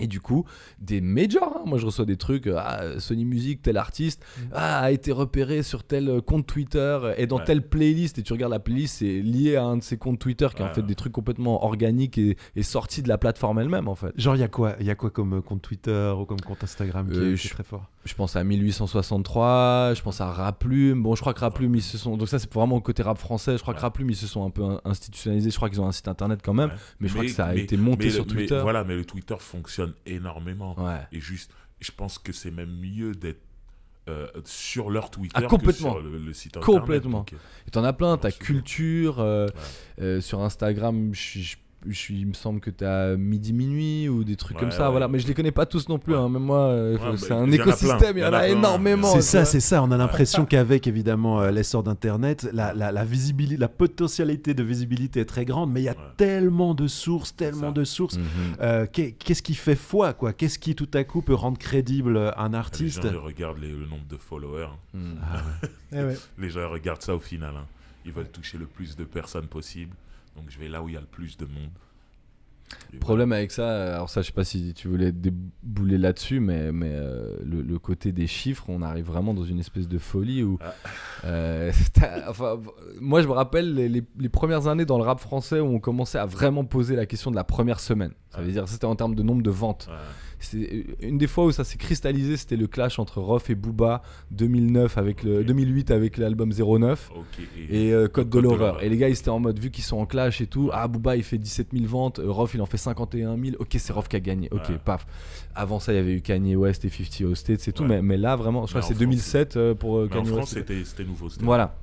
Et du coup, des majors, moi je reçois des trucs, Sony Music, tel artiste a été repéré sur tel compte Twitter et dans telle playlist, et tu regardes la playlist, c'est lié à un de ces comptes Twitter qui a en fait des trucs complètement organiques et sortis de la plateforme elle-même en fait. Genre il y a quoi comme compte Twitter ou comme compte Instagram qui est très fort? Je pense à 1863, je pense à Raplume. Bon, je crois que Raplume, ils se sont... Donc ça, c'est vraiment le côté rap français. Je crois que Raplume, ils se sont un peu institutionnalisés. Je crois qu'ils ont un site internet quand même. Mais je crois que ça a été monté sur Twitter. Mais le Twitter fonctionne énormément. Et je pense que c'est même mieux d'être sur leur Twitter que sur le site internet. Complètement. Donc, et t'en as plein. T'as Culture. Sur Instagram, il me semble que tu as minuit ou des trucs comme ça, voilà. Mais je les connais pas tous non plus, hein. Même moi, c'est un écosystème, il y en a énormément. C'est ça, on a l'impression qu'avec évidemment l'essor d'Internet, la visibilité, la potentialité de visibilité est très grande, mais il y a tellement de sources. Qu'est-ce qui fait foi, quoi? Qu'est-ce qui tout à coup peut rendre crédible un artiste? Les gens regardent le nombre de followers. Les gens regardent ça au final. Ils veulent toucher le plus de personnes possible. Donc je vais là où il y a le plus de monde. Le problème avec ça, alors ça je sais pas si tu voulais débouler là-dessus, mais le côté des chiffres, on arrive vraiment dans une espèce de folie où moi je me rappelle les premières années dans le rap français où on commençait à vraiment poser la question de la première semaine. Ça veut dire c'était en termes de nombre de ventes. C'est une des fois où ça s'est cristallisé, c'était le clash entre Rof et Booba 2008 avec l'album 09 et Code de l'horreur. Et les gars ils étaient en mode, vu qu'ils sont en clash et tout, Booba il fait 17 000 ventes, Rof il en fait 51 000, ok c'est Rof qui a gagné, ok paf. Avant ça il y avait eu Kanye West et 50 Hosted, c'est tout, mais là vraiment, je crois que c'est 2007 pour Kanye West. En France c'était nouveau. Voilà.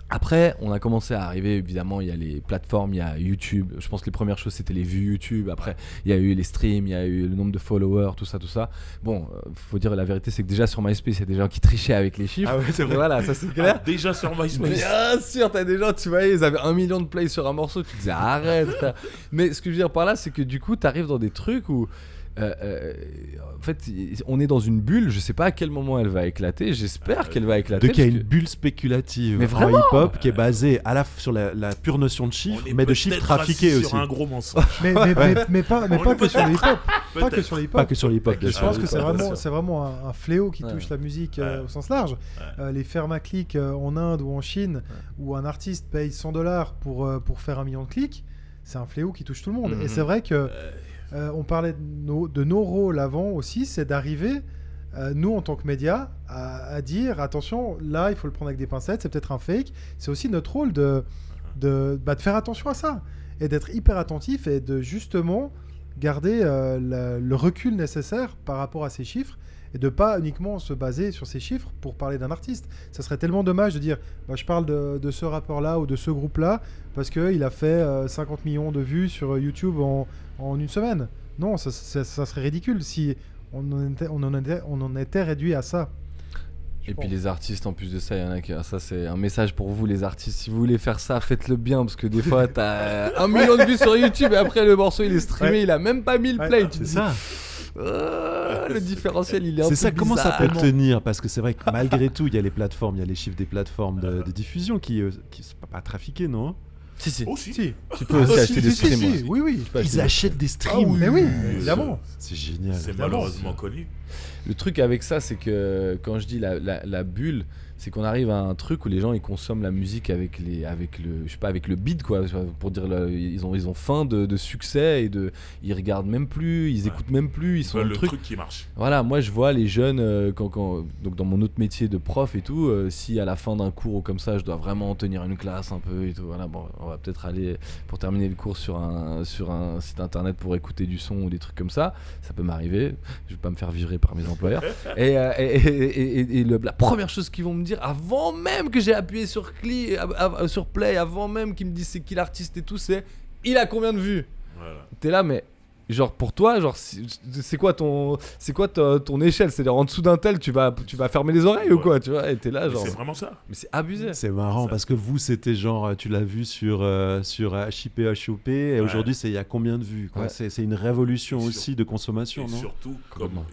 Après, on a commencé à arriver, évidemment, il y a les plateformes, il y a YouTube. Je pense que les premières choses, c'était les vues YouTube. Après, il y a eu les streams, il y a eu le nombre de followers, tout ça, tout ça. Bon, faut dire la vérité, c'est que déjà sur MySpace, il y a des gens qui trichaient avec les chiffres. Ah ouais, c'est vrai. Voilà, ça c'est clair. Déjà sur MySpace. Bien sûr, t'as des gens, tu voyais, ils avaient 1 million de plays sur un morceau, tu disais arrête, frère. Mais ce que je veux dire par là, c'est que du coup, t'arrives dans des trucs où en fait, on est dans une bulle. Je sais pas à quel moment elle va éclater. J'espère qu'elle va éclater. De qu'il y a parce une bulle spéculative Mais en vraiment hip-hop qui est basée sur la pure notion de chiffres, On est mais de peut-être chiffres trafiqués assis aussi. sur un gros mensonge. Mais pas que sur le hip-hop. Pas que sur le hip-hop. Pas que sur l'hip-hop, bien Je sûr. pense que bien sûr. c'est vraiment un fléau qui Ouais. touche la musique Ouais. au sens large. Les ferma-clics en Inde ou en Chine, où un artiste paye $100 pour faire 1 million de clics, c'est un fléau qui touche tout le monde. Mhm. Et c'est vrai que on parlait de nos rôles avant aussi, c'est d'arriver, nous en tant que médias, à dire attention, là il faut le prendre avec des pincettes, c'est peut-être un fake. C'est aussi notre rôle de faire attention à ça et d'être hyper attentif et de justement garder le recul nécessaire par rapport à ces chiffres et de pas uniquement se baser sur ces chiffres pour parler d'un artiste. Ça serait tellement dommage de dire je parle de ce rappeur-là ou de ce groupe-là parce qu'il a fait 50 millions de vues sur YouTube en une semaine. Non, ça serait ridicule si on en était réduit à ça. Et puis les artistes, en plus de ça, il y en a qui. Ça, c'est un message pour vous, les artistes. Si vous voulez faire ça, faites-le bien. Parce que des fois, t'as 1 million de vues sur YouTube et après, le morceau, il est streamé, Ouais. il a même pas 1000 plays. Tu te C'est dis, ça. le différentiel, il est un peu C'est ça, comment ça peut bizarre. tenir? Parce que c'est vrai que malgré tout, il y a les plateformes, il y a les chiffres des plateformes de diffusion qui sont pas trafiqués, non? Si, si. Aussi. Si. Tu peux aussi acheter des Si, streams. si, oui, oui. Tu peux acheter Ils des- achètent des Ah streams. oui, mais oui, Oui, évidemment. C'est génial. C'est Évidemment. malheureusement connu. Le truc avec ça, c'est que quand je dis la bulle, c'est qu'on arrive à un truc où les gens ils consomment la musique avec le beat quoi, pour dire ils ont faim de succès et ils regardent même plus, ils écoutent même plus, ils sont dans Le le truc. truc qui marche. Voilà, moi je vois les jeunes donc dans mon autre métier de prof et tout, si à la fin d'un cours ou comme ça, je dois vraiment tenir une classe un peu et tout. Voilà, bon, on va peut-être aller pour terminer le cours sur un site internet pour écouter du son ou des trucs comme ça. Ça peut m'arriver. Je vais pas me faire virer par mes employeurs. Et la première chose qu'ils vont me dire avant même que j'ai appuyé sur sur play, avant même qu'ils me disent c'est qui l'artiste et tout, c'est il a combien de vues. Voilà. T'es là, mais genre pour toi, genre c'est quoi ton échelle, c'est-à-dire en dessous d'un tel tu vas fermer les oreilles ou Ouais. quoi, tu vois, et t'es là Mais genre c'est vraiment ça. mais c'est abusé. C'est marrant Ça. parce que vous, c'était genre, tu l'as vu sur HIP, HOP, et Ouais. aujourd'hui, il y a combien de vues quoi. Ouais. C'est une révolution Et aussi de consommation, Et non? surtout, Complètement.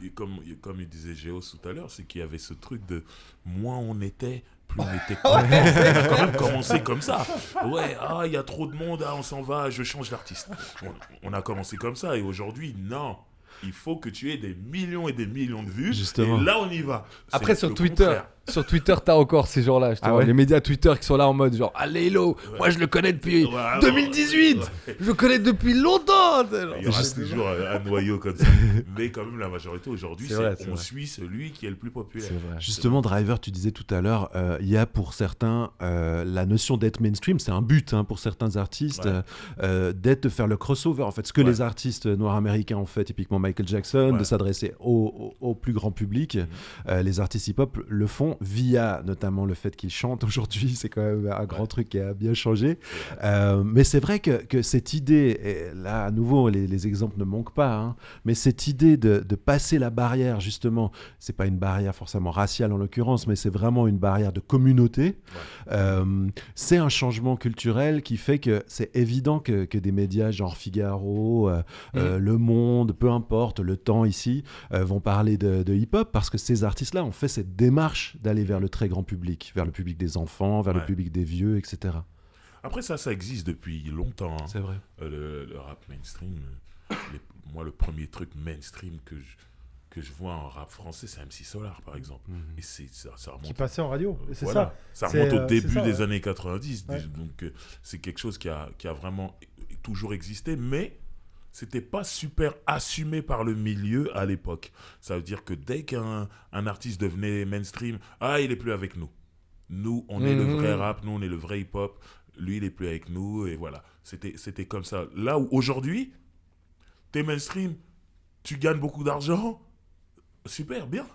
comme il disait Géos tout à l'heure, c'est qu'il y avait ce truc de moins on était, plus on était content. On a quand même commencé comme ça. Ouais, il y a trop de monde, on s'en va, je change d'artiste. On a commencé comme ça et aujourd'hui, non. Il faut que tu aies des millions et des millions de vues. Justement. Et là, on y va. Après C'est sur le Twitter, contraire. t'as encore ces gens-là, Ah ouais les médias Twitter qui sont là en mode genre allez hello, moi je le connais depuis Ouais, 2018, ouais. je le connais depuis longtemps. T'sais, genre. Il y aura toujours un noyau comme ça. Mais quand même, la majorité aujourd'hui, C'est vrai, c'est on vrai. suit celui qui est le plus populaire. C'est vrai. Justement, Driver, tu disais tout à l'heure, il y a pour certains la notion d'être mainstream, c'est un but pour certains artistes, de faire le crossover. En fait, ce que Ouais. les artistes noirs américains ont fait, typiquement Michael Jackson, Ouais. de s'adresser au plus grand public, les artistes hip-hop le font via notamment le fait qu'ils chantent aujourd'hui. C'est quand même un grand truc qui a bien changé. Mais c'est vrai que cette idée, et là à nouveau, les exemples ne manquent pas, mais cette idée de passer la barrière, justement, c'est pas une barrière forcément raciale en l'occurrence, mais c'est vraiment une barrière de communauté. C'est un changement culturel qui fait que c'est évident que des médias genre Figaro, Le Monde, peu importe, Le Temps ici, vont parler de hip-hop parce que ces artistes-là ont fait cette démarche d'aller vers le très grand public, vers le public des enfants, vers le Ouais. public des vieux, etc. Après, ça existe depuis longtemps. Hein. C'est vrai. Le rap mainstream. Moi, le premier truc mainstream que je vois en rap français, c'est MC Solar, par exemple. Et ça remonte. Qui passait en radio. Et c'est Voilà. ça. Ça remonte C'est, au début c'est ça, des ouais. années 90. Ouais. Donc, c'est quelque chose qui a vraiment toujours existé, mais c'était pas super assumé par le milieu à l'époque. Ça veut dire que dès qu'un artiste devenait mainstream, il est plus avec nous. Nous, on est le vrai rap, nous, on est le vrai hip-hop. Lui, il est plus avec nous, et voilà. C'était comme ça. Là où aujourd'hui, t'es mainstream, tu gagnes beaucoup d'argent, Super, bien.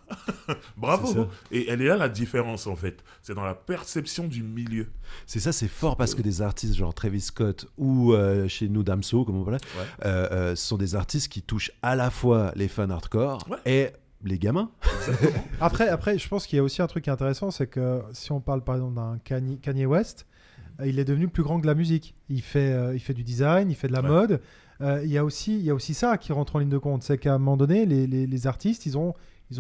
C'est Bravo. ça. Et elle est là la différence en fait. C'est dans la perception du milieu. C'est ça, c'est fort parce que des artistes genre Travis Scott ou chez nous Damso, comme on parlait, ce sont des artistes qui touchent à la fois les fans hardcore Ouais. et les gamins. Après, je pense qu'il y a aussi un truc qui est intéressant, c'est que si on parle par exemple d'un Kanye West, il est devenu plus grand que la musique. Il fait du design, il fait de la Ouais. mode. Il y a aussi ça qui rentre en ligne de compte, c'est qu'à un moment donné, les artistes, ils ont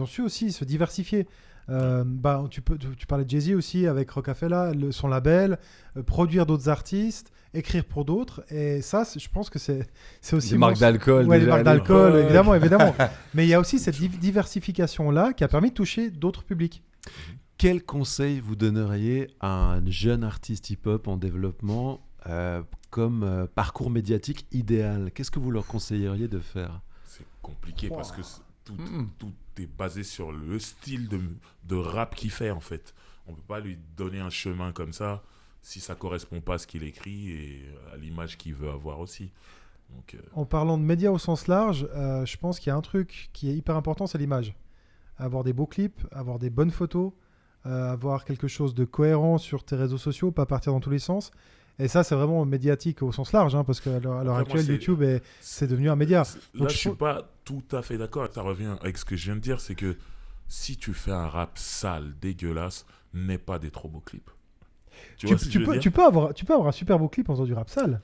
su aussi se diversifier. Tu parlais de Jay-Z aussi avec Rockefeller, son label, produire d'autres artistes, écrire pour d'autres, et ça, je pense que c'est aussi Des marques d'alcool. Ouais, les déjà, marques d'alcool, ouais. évidemment. Mais il y a aussi cette diversification-là qui a permis de toucher d'autres publics. Quel conseil vous donneriez à un jeune artiste hip-hop en développement comme parcours médiatique idéal? Qu'est-ce que vous leur conseilleriez de faire? C'est compliqué Wow. parce que tout est basé sur le style de rap qu'il fait en fait. On peut pas lui donner un chemin comme ça si ça correspond pas à ce qu'il écrit et à l'image qu'il veut avoir aussi. Donc, En parlant de médias au sens large, je pense qu'il y a un truc qui est hyper important, c'est l'image. Avoir des beaux clips, avoir des bonnes photos, avoir quelque chose de cohérent sur tes réseaux sociaux, pas partir dans tous les sens. Et ça, c'est vraiment médiatique au sens large, hein, parce qu'à l'heure moi, actuelle, c'est- YouTube, c'est devenu un média. Là, Donc, je suis pas tout à fait d'accord. Ça revient avec ce que je viens de dire, c'est que si tu fais un rap sale, dégueulasse, n'aie pas des trop beaux clips. Tu vois ce que je veux dire? Tu peux avoir un super beau clip en faisant du rap sale.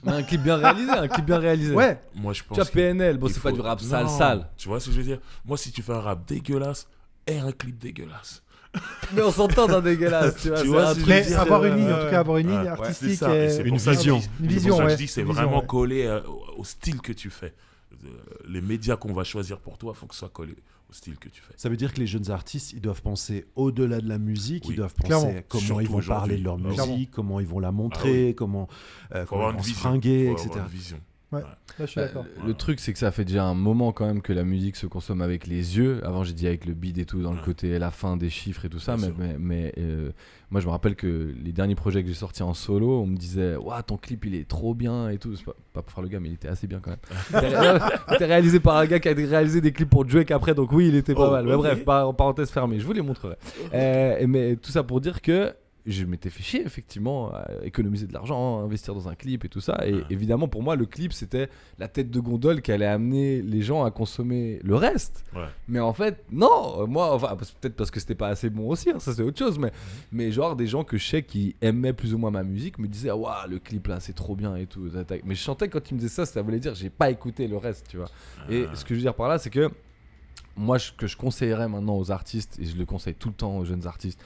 Un clip bien réalisé, Ouais, Moi, je pense Tu vois, que PNL, bon, il c'est pas faut- du rap Non, sale. Tu vois ce que je veux dire? Moi, si tu fais un rap dégueulasse, aie un clip dégueulasse. Mais on s'entend dans dégueulasse, tu vois. Tu c'est vois un ce que truc, je veux mais dire, avoir c'est- une ligne, en ouais, tout cas, avoir une ligne Ouais, artistique c'est ça, et et c'est Une pour ça que vision. je dis- Une c'est vision, pour ça que ouais. je dis c'est Une vision, vraiment ouais. collé au style que tu fais. Les médias qu'on va choisir pour toi, il faut que ce soit collé au style que tu fais. Ça veut dire que les jeunes artistes, ils doivent penser au-delà de la musique, Oui, ils doivent penser clairement. à comment Surtout ils vont parler de leur aujourd'hui. musique, Clairement. comment ils vont la montrer, comment Il faut comment avoir ils une vont se vision. fringuer, Faut etc. avoir une vision. là, je suis d'accord. Le truc, c'est que ça fait déjà un moment quand même que la musique se consomme avec les yeux. Avant, j'ai dit avec le beat et tout, dans le Ouais. côté la fin des chiffres et tout ça. Bien sûr. Mais moi, je me rappelle que les derniers projets que j'ai sortis en solo, on me disait Ouah, ton clip il est trop bien et tout. C'est pas pour faire le gars, mais il était assez bien quand même. Il était réalisé par un gars qui a réalisé des clips pour Drake après, donc oui, il était pas Oh, mal. Mais ok. bref, parenthèse fermée, je vous les montrerai. Mais tout ça pour dire que je m'étais fait chier effectivement à économiser de l'argent, à investir dans un clip et tout ça. Et Ouais. évidemment pour moi le clip c'était la tête de gondole qui allait amener les gens à consommer le reste. Ouais. Mais en fait non, moi enfin peut-être parce que c'était pas assez bon aussi, hein, ça c'est autre chose. Mais genre des gens que je sais qui aimaient plus ou moins ma musique me disaient waouh le clip là c'est trop bien et tout. Mais je sentais que quand ils me disaient ça voulait dire j'ai pas écouté le reste, tu vois. Et ce que je veux dire par là c'est que moi ce que je conseillerais maintenant aux artistes, et je le conseille tout le temps aux jeunes artistes,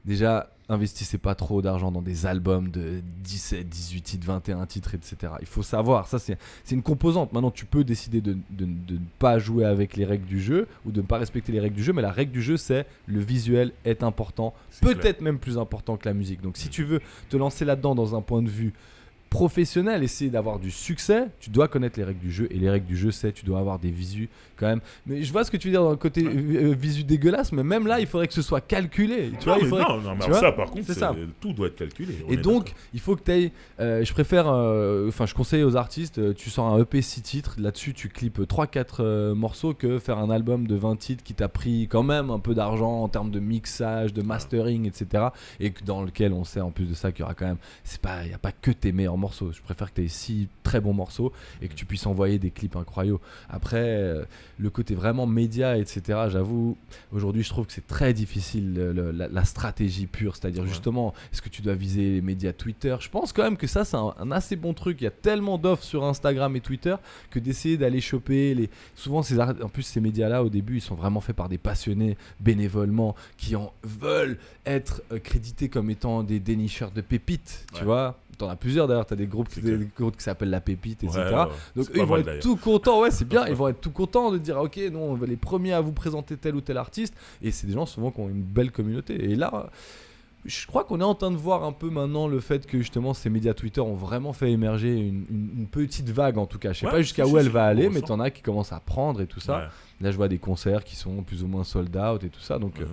déjà, investissez pas trop d'argent dans des albums de 17, 18 titres, 21 titres, etc. Il faut savoir, ça c'est une composante. Maintenant, tu peux décider de ne pas jouer avec les règles du jeu ou de ne pas respecter les règles du jeu, mais la règle du jeu, c'est le visuel est important, C'est clair. peut-être même plus important que la musique. Donc, si tu veux te lancer là-dedans dans un point de vue professionnel, essayer d'avoir du succès, tu dois connaître les règles du jeu. Et les règles du jeu, c'est tu dois avoir des visus quand même. Mais je vois ce que tu veux dire dans le côté visu dégueulasse, mais même là, il faudrait que ce soit calculé. Tu vois, Non, il mais faudrait non, mais tu vois, ça, par contre, c'est ça. tout doit être calculé. on Et est donc, d'accord. il faut que tu ailles. Je préfère. Enfin, je conseille aux artistes, tu sors un EP 6 titres, là-dessus, tu clips 3-4 morceaux, que faire un album de 20 titres qui t'a pris quand même un peu d'argent en termes de mixage, de mastering, etc. Et dans lequel on sait en plus de ça qu'il y aura quand même. Il n'y a pas que tes meilleurs morceaux. Je préfère que tu aies 6 très bons morceaux et que tu puisses envoyer des clips incroyables. Après, le côté vraiment média, etc., j'avoue, aujourd'hui, je trouve que c'est très difficile la stratégie pure. C'est-à-dire, Ouais. justement, est-ce que tu dois viser les médias Twitter? Je pense quand même que ça, c'est un assez bon truc. Il y a tellement d'offres sur Instagram et Twitter que d'essayer d'aller choper souvent, en plus, ces médias-là, au début, ils sont vraiment faits par des passionnés bénévolement qui en veulent être crédités comme étant des dénicheurs de pépites, tu Ouais. vois. T'en as plusieurs d'ailleurs, t'as des groupes C'est qui s'appellent La Pépite, etc. Ouais, ouais. Donc C'est eux, pas ils vont mal, être d'ailleurs. tout contents, ouais, c'est bien, ils vont être tout contents de dire ok, nous on va les premiers à vous présenter tel ou tel artiste, et c'est des gens souvent qui ont une belle communauté. Et là, je crois qu'on est en train de voir un peu maintenant le fait que justement ces médias Twitter ont vraiment fait émerger une petite vague en tout cas. Je sais Ouais, pas jusqu'à si, où si, elle va on aller, ressent. mais t'en as qui commencent à prendre et tout ça. Ouais. Là, je vois des concerts qui sont plus ou moins sold out et tout ça, donc Mhm.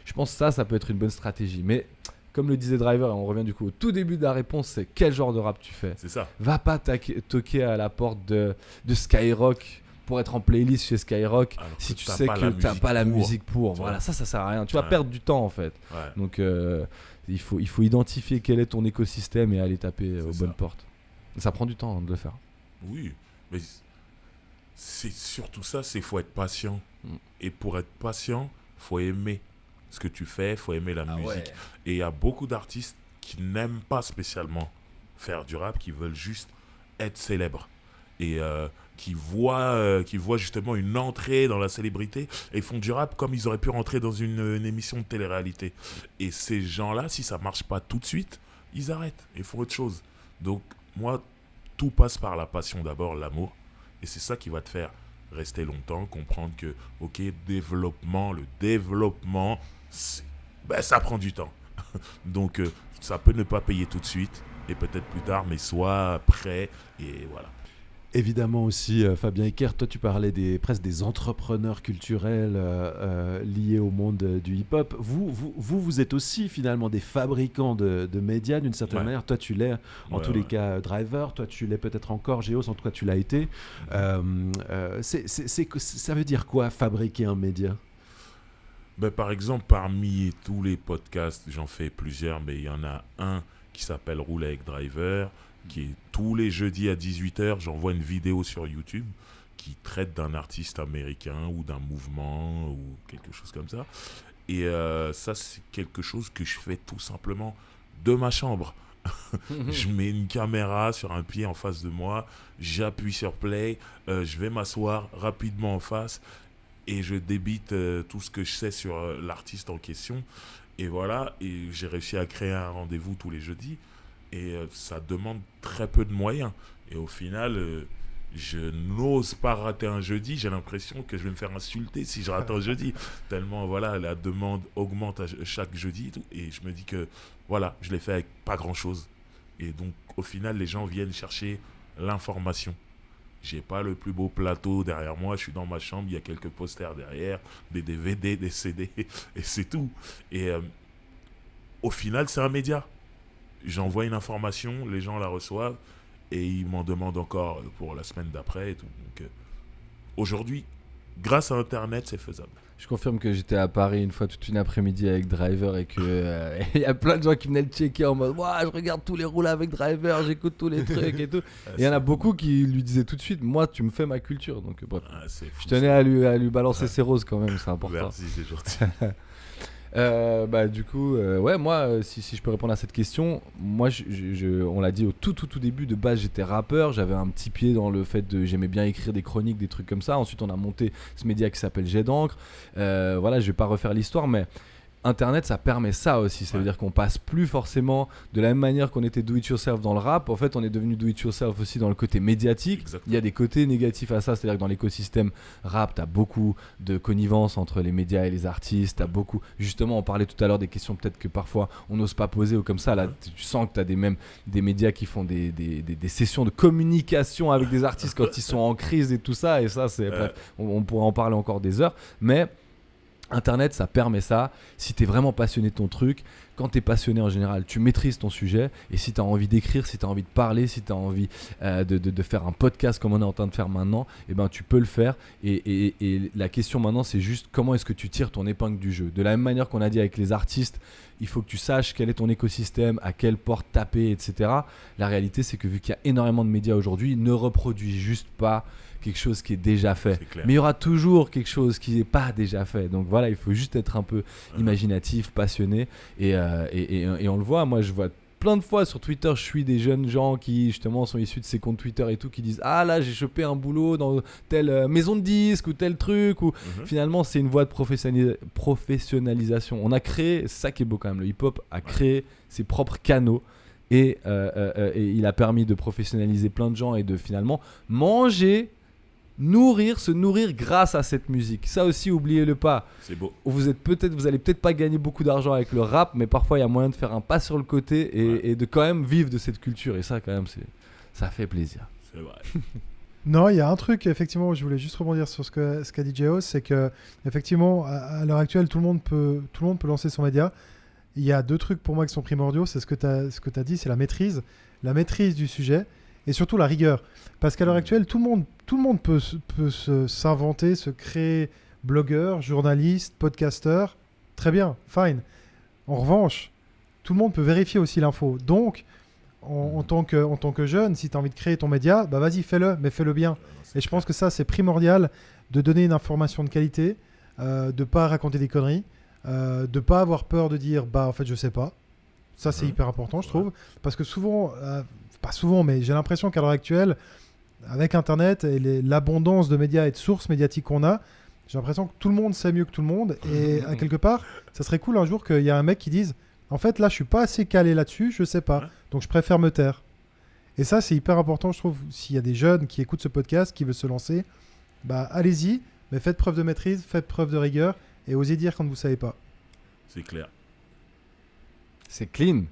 je pense que ça peut être une bonne stratégie. Mais comme le disait Driver, et on revient du coup au tout début de la réponse, c'est quel genre de rap tu fais. C'est ça. Va pas toquer à la porte de Skyrock pour être en playlist chez Skyrock Alors si que tu t'as sais pas que la t'as musique pas la pour. musique pour. Tu Voilà, vois. ça sert à rien. Tu vas Ouais. perdre du temps en fait. Ouais. Donc il faut identifier quel est ton écosystème et aller taper aux C'est bonnes ça. portes. Ça prend du temps de le faire. Oui, mais c'est surtout ça, c'est faut être patient. Et pour être patient, faut aimer ce que tu fais, faut aimer la musique. Et il y a beaucoup d'artistes qui n'aiment pas spécialement faire du rap, qui veulent juste être célèbres. Et qui voient justement une entrée dans la célébrité et font du rap comme ils auraient pu rentrer dans une émission de télé-réalité. Et ces gens-là, si ça marche pas tout de suite, ils arrêtent et font autre chose. Donc moi, tout passe par la passion d'abord, l'amour. Et c'est ça qui va te faire rester longtemps, comprendre que, ok, le développement, ça prend du temps. Donc ça peut ne pas payer tout de suite et peut-être plus tard, mais sois prêt et voilà. Évidemment aussi, Fabien Eckert, toi tu parlais presque des entrepreneurs culturels liés au monde du hip-hop. Vous êtes aussi finalement des fabricants de médias d'une certaine Ouais. manière. Toi tu l'es en Ouais, tous les ouais. cas Driver, toi tu l'es peut-être encore Géos, en tout cas tu l'as été. Ça veut dire quoi fabriquer un média ? Ben, par exemple, parmi tous les podcasts, j'en fais plusieurs, mais il y en a un qui s'appelle Roule avec Driver, qui est tous les jeudis à 18h, j'envoie une vidéo sur YouTube qui traite d'un artiste américain ou d'un mouvement ou quelque chose comme ça. Et ça, c'est quelque chose que je fais tout simplement de ma chambre. Je mets une caméra sur un pied en face de moi, j'appuie sur play, je vais m'asseoir rapidement en face et je débite tout ce que je sais sur l'artiste en question. Et voilà, et j'ai réussi à créer un rendez-vous tous les jeudis. Et ça demande très peu de moyens. Et au final, je n'ose pas rater un jeudi. J'ai l'impression que je vais me faire insulter si je rate un jeudi. Tellement, voilà, la demande augmente chaque jeudi. Et je me dis que, voilà, je l'ai fait avec pas grand-chose. Et donc, au final, les gens viennent chercher l'information. J'ai pas le plus beau plateau derrière moi. Je suis dans ma chambre. Il y a quelques posters derrière, des DVD, des CD. Et c'est tout. Et au final, c'est un média. J'envoie une information, les gens la reçoivent et ils m'en demandent encore pour la semaine d'après et tout. Donc aujourd'hui, grâce à Internet, c'est faisable. Je confirme que j'étais à Paris une fois toute une après-midi avec Driver et que il y a plein de gens qui venaient le checker en mode je regarde tous les roules avec Driver, j'écoute tous les trucs et tout. Et il y en a beaucoup qui lui disaient tout de suite moi tu me fais ma culture. Donc bref. C'est fou, Je tenais à lui balancer ses roses quand même, c'est important. Merci, c'est gentil. Du coup, moi, si je peux répondre à cette question, moi, on l'a dit au tout début, de base, j'étais rappeur, j'avais un petit pied dans le fait j'aimais bien écrire des chroniques, des trucs comme ça. Ensuite, on a monté ce média qui s'appelle Jet d'encre. Je vais pas refaire l'histoire, mais Internet, ça permet ça aussi. Ça veut dire qu'on passe plus forcément de la même manière qu'on était do-it-yourself dans le rap. En fait, on est devenu do-it-yourself aussi dans le côté médiatique. Exactement. Il y a des côtés négatifs à ça. C'est-à-dire que dans l'écosystème rap, tu as beaucoup de connivence entre les médias et les artistes. T'as beaucoup... Justement, on parlait tout à l'heure des questions peut-être que parfois on n'ose pas poser ou comme ça. Là, tu sens que tu as même des médias qui font des sessions de communication avec des artistes quand ils sont en crise et tout ça. Et ça, bref, on pourrait en parler encore des heures. Mais... Internet, ça permet ça. Si tu es vraiment passionné de ton truc, quand tu es passionné en général, tu maîtrises ton sujet. Et si tu as envie d'écrire, si tu as envie de parler, si tu as envie de faire un podcast comme on est en train de faire maintenant, tu peux le faire. Et la question maintenant, c'est juste comment est-ce que tu tires ton épingle du jeu. De la même manière qu'on a dit avec les artistes, il faut que tu saches quel est ton écosystème, à quelle porte taper, etc. La réalité, c'est que vu qu'il y a énormément de médias aujourd'hui, ne reproduis juste pas quelque chose qui est déjà fait. Mais il y aura toujours quelque chose qui n'est pas déjà fait. Donc voilà, il faut juste être un peu imaginatif, passionné. Et on le voit, moi je vois plein de fois sur Twitter, je suis des jeunes gens qui justement sont issus de ces comptes Twitter et tout, qui disent là j'ai chopé un boulot dans telle maison de disques ou tel truc. Ou finalement c'est une voie de professionnalisation. On a créé, c'est ça qui est beau quand même, le hip-hop a créé ses propres canaux. Et il a permis de professionnaliser plein de gens et de finalement se nourrir grâce à cette musique. Ça aussi, oubliez-le pas. C'est beau. Vous allez peut-être pas gagner beaucoup d'argent avec le rap, mais parfois il y a moyen de faire un pas sur le côté et de quand même vivre de cette culture. Et ça, quand même, ça fait plaisir. C'est vrai. Non, il y a un truc, effectivement, où je voulais juste rebondir sur ce qu'a dit Géos, c'est que effectivement, à l'heure actuelle, tout le monde peut lancer son média. Il y a deux trucs pour moi qui sont primordiaux. C'est ce que tu as dit, c'est la maîtrise du sujet et surtout la rigueur. Parce qu'à l'heure actuelle, tout le monde tout le monde peut s'inventer, se créer blogueur, journaliste, podcasteur. Très bien, fine. En revanche, tout le monde peut vérifier aussi l'info. Donc, en tant que jeune, si tu as envie de créer ton média, bah vas-y, fais-le, mais fais-le bien. Et je pense que ça, c'est primordial de donner une information de qualité, de ne pas raconter des conneries, de ne pas avoir peur de dire, bah en fait, je sais pas. Ça, c'est hyper important, je trouve. Parce que souvent, pas souvent, mais j'ai l'impression qu'à l'heure actuelle, avec Internet et l'abondance de médias et de sources médiatiques qu'on a, j'ai l'impression que tout le monde sait mieux que tout le monde. Et à quelque part, ça serait cool un jour qu'il y a un mec qui dise, en fait, là, je suis pas assez calé là-dessus, je sais pas. Donc, je préfère me taire. Et ça, c'est hyper important, je trouve. S'il y a des jeunes qui écoutent ce podcast, qui veulent se lancer, bah, allez-y, mais faites preuve de maîtrise, faites preuve de rigueur et osez dire quand vous savez pas. C'est clair. C'est clean.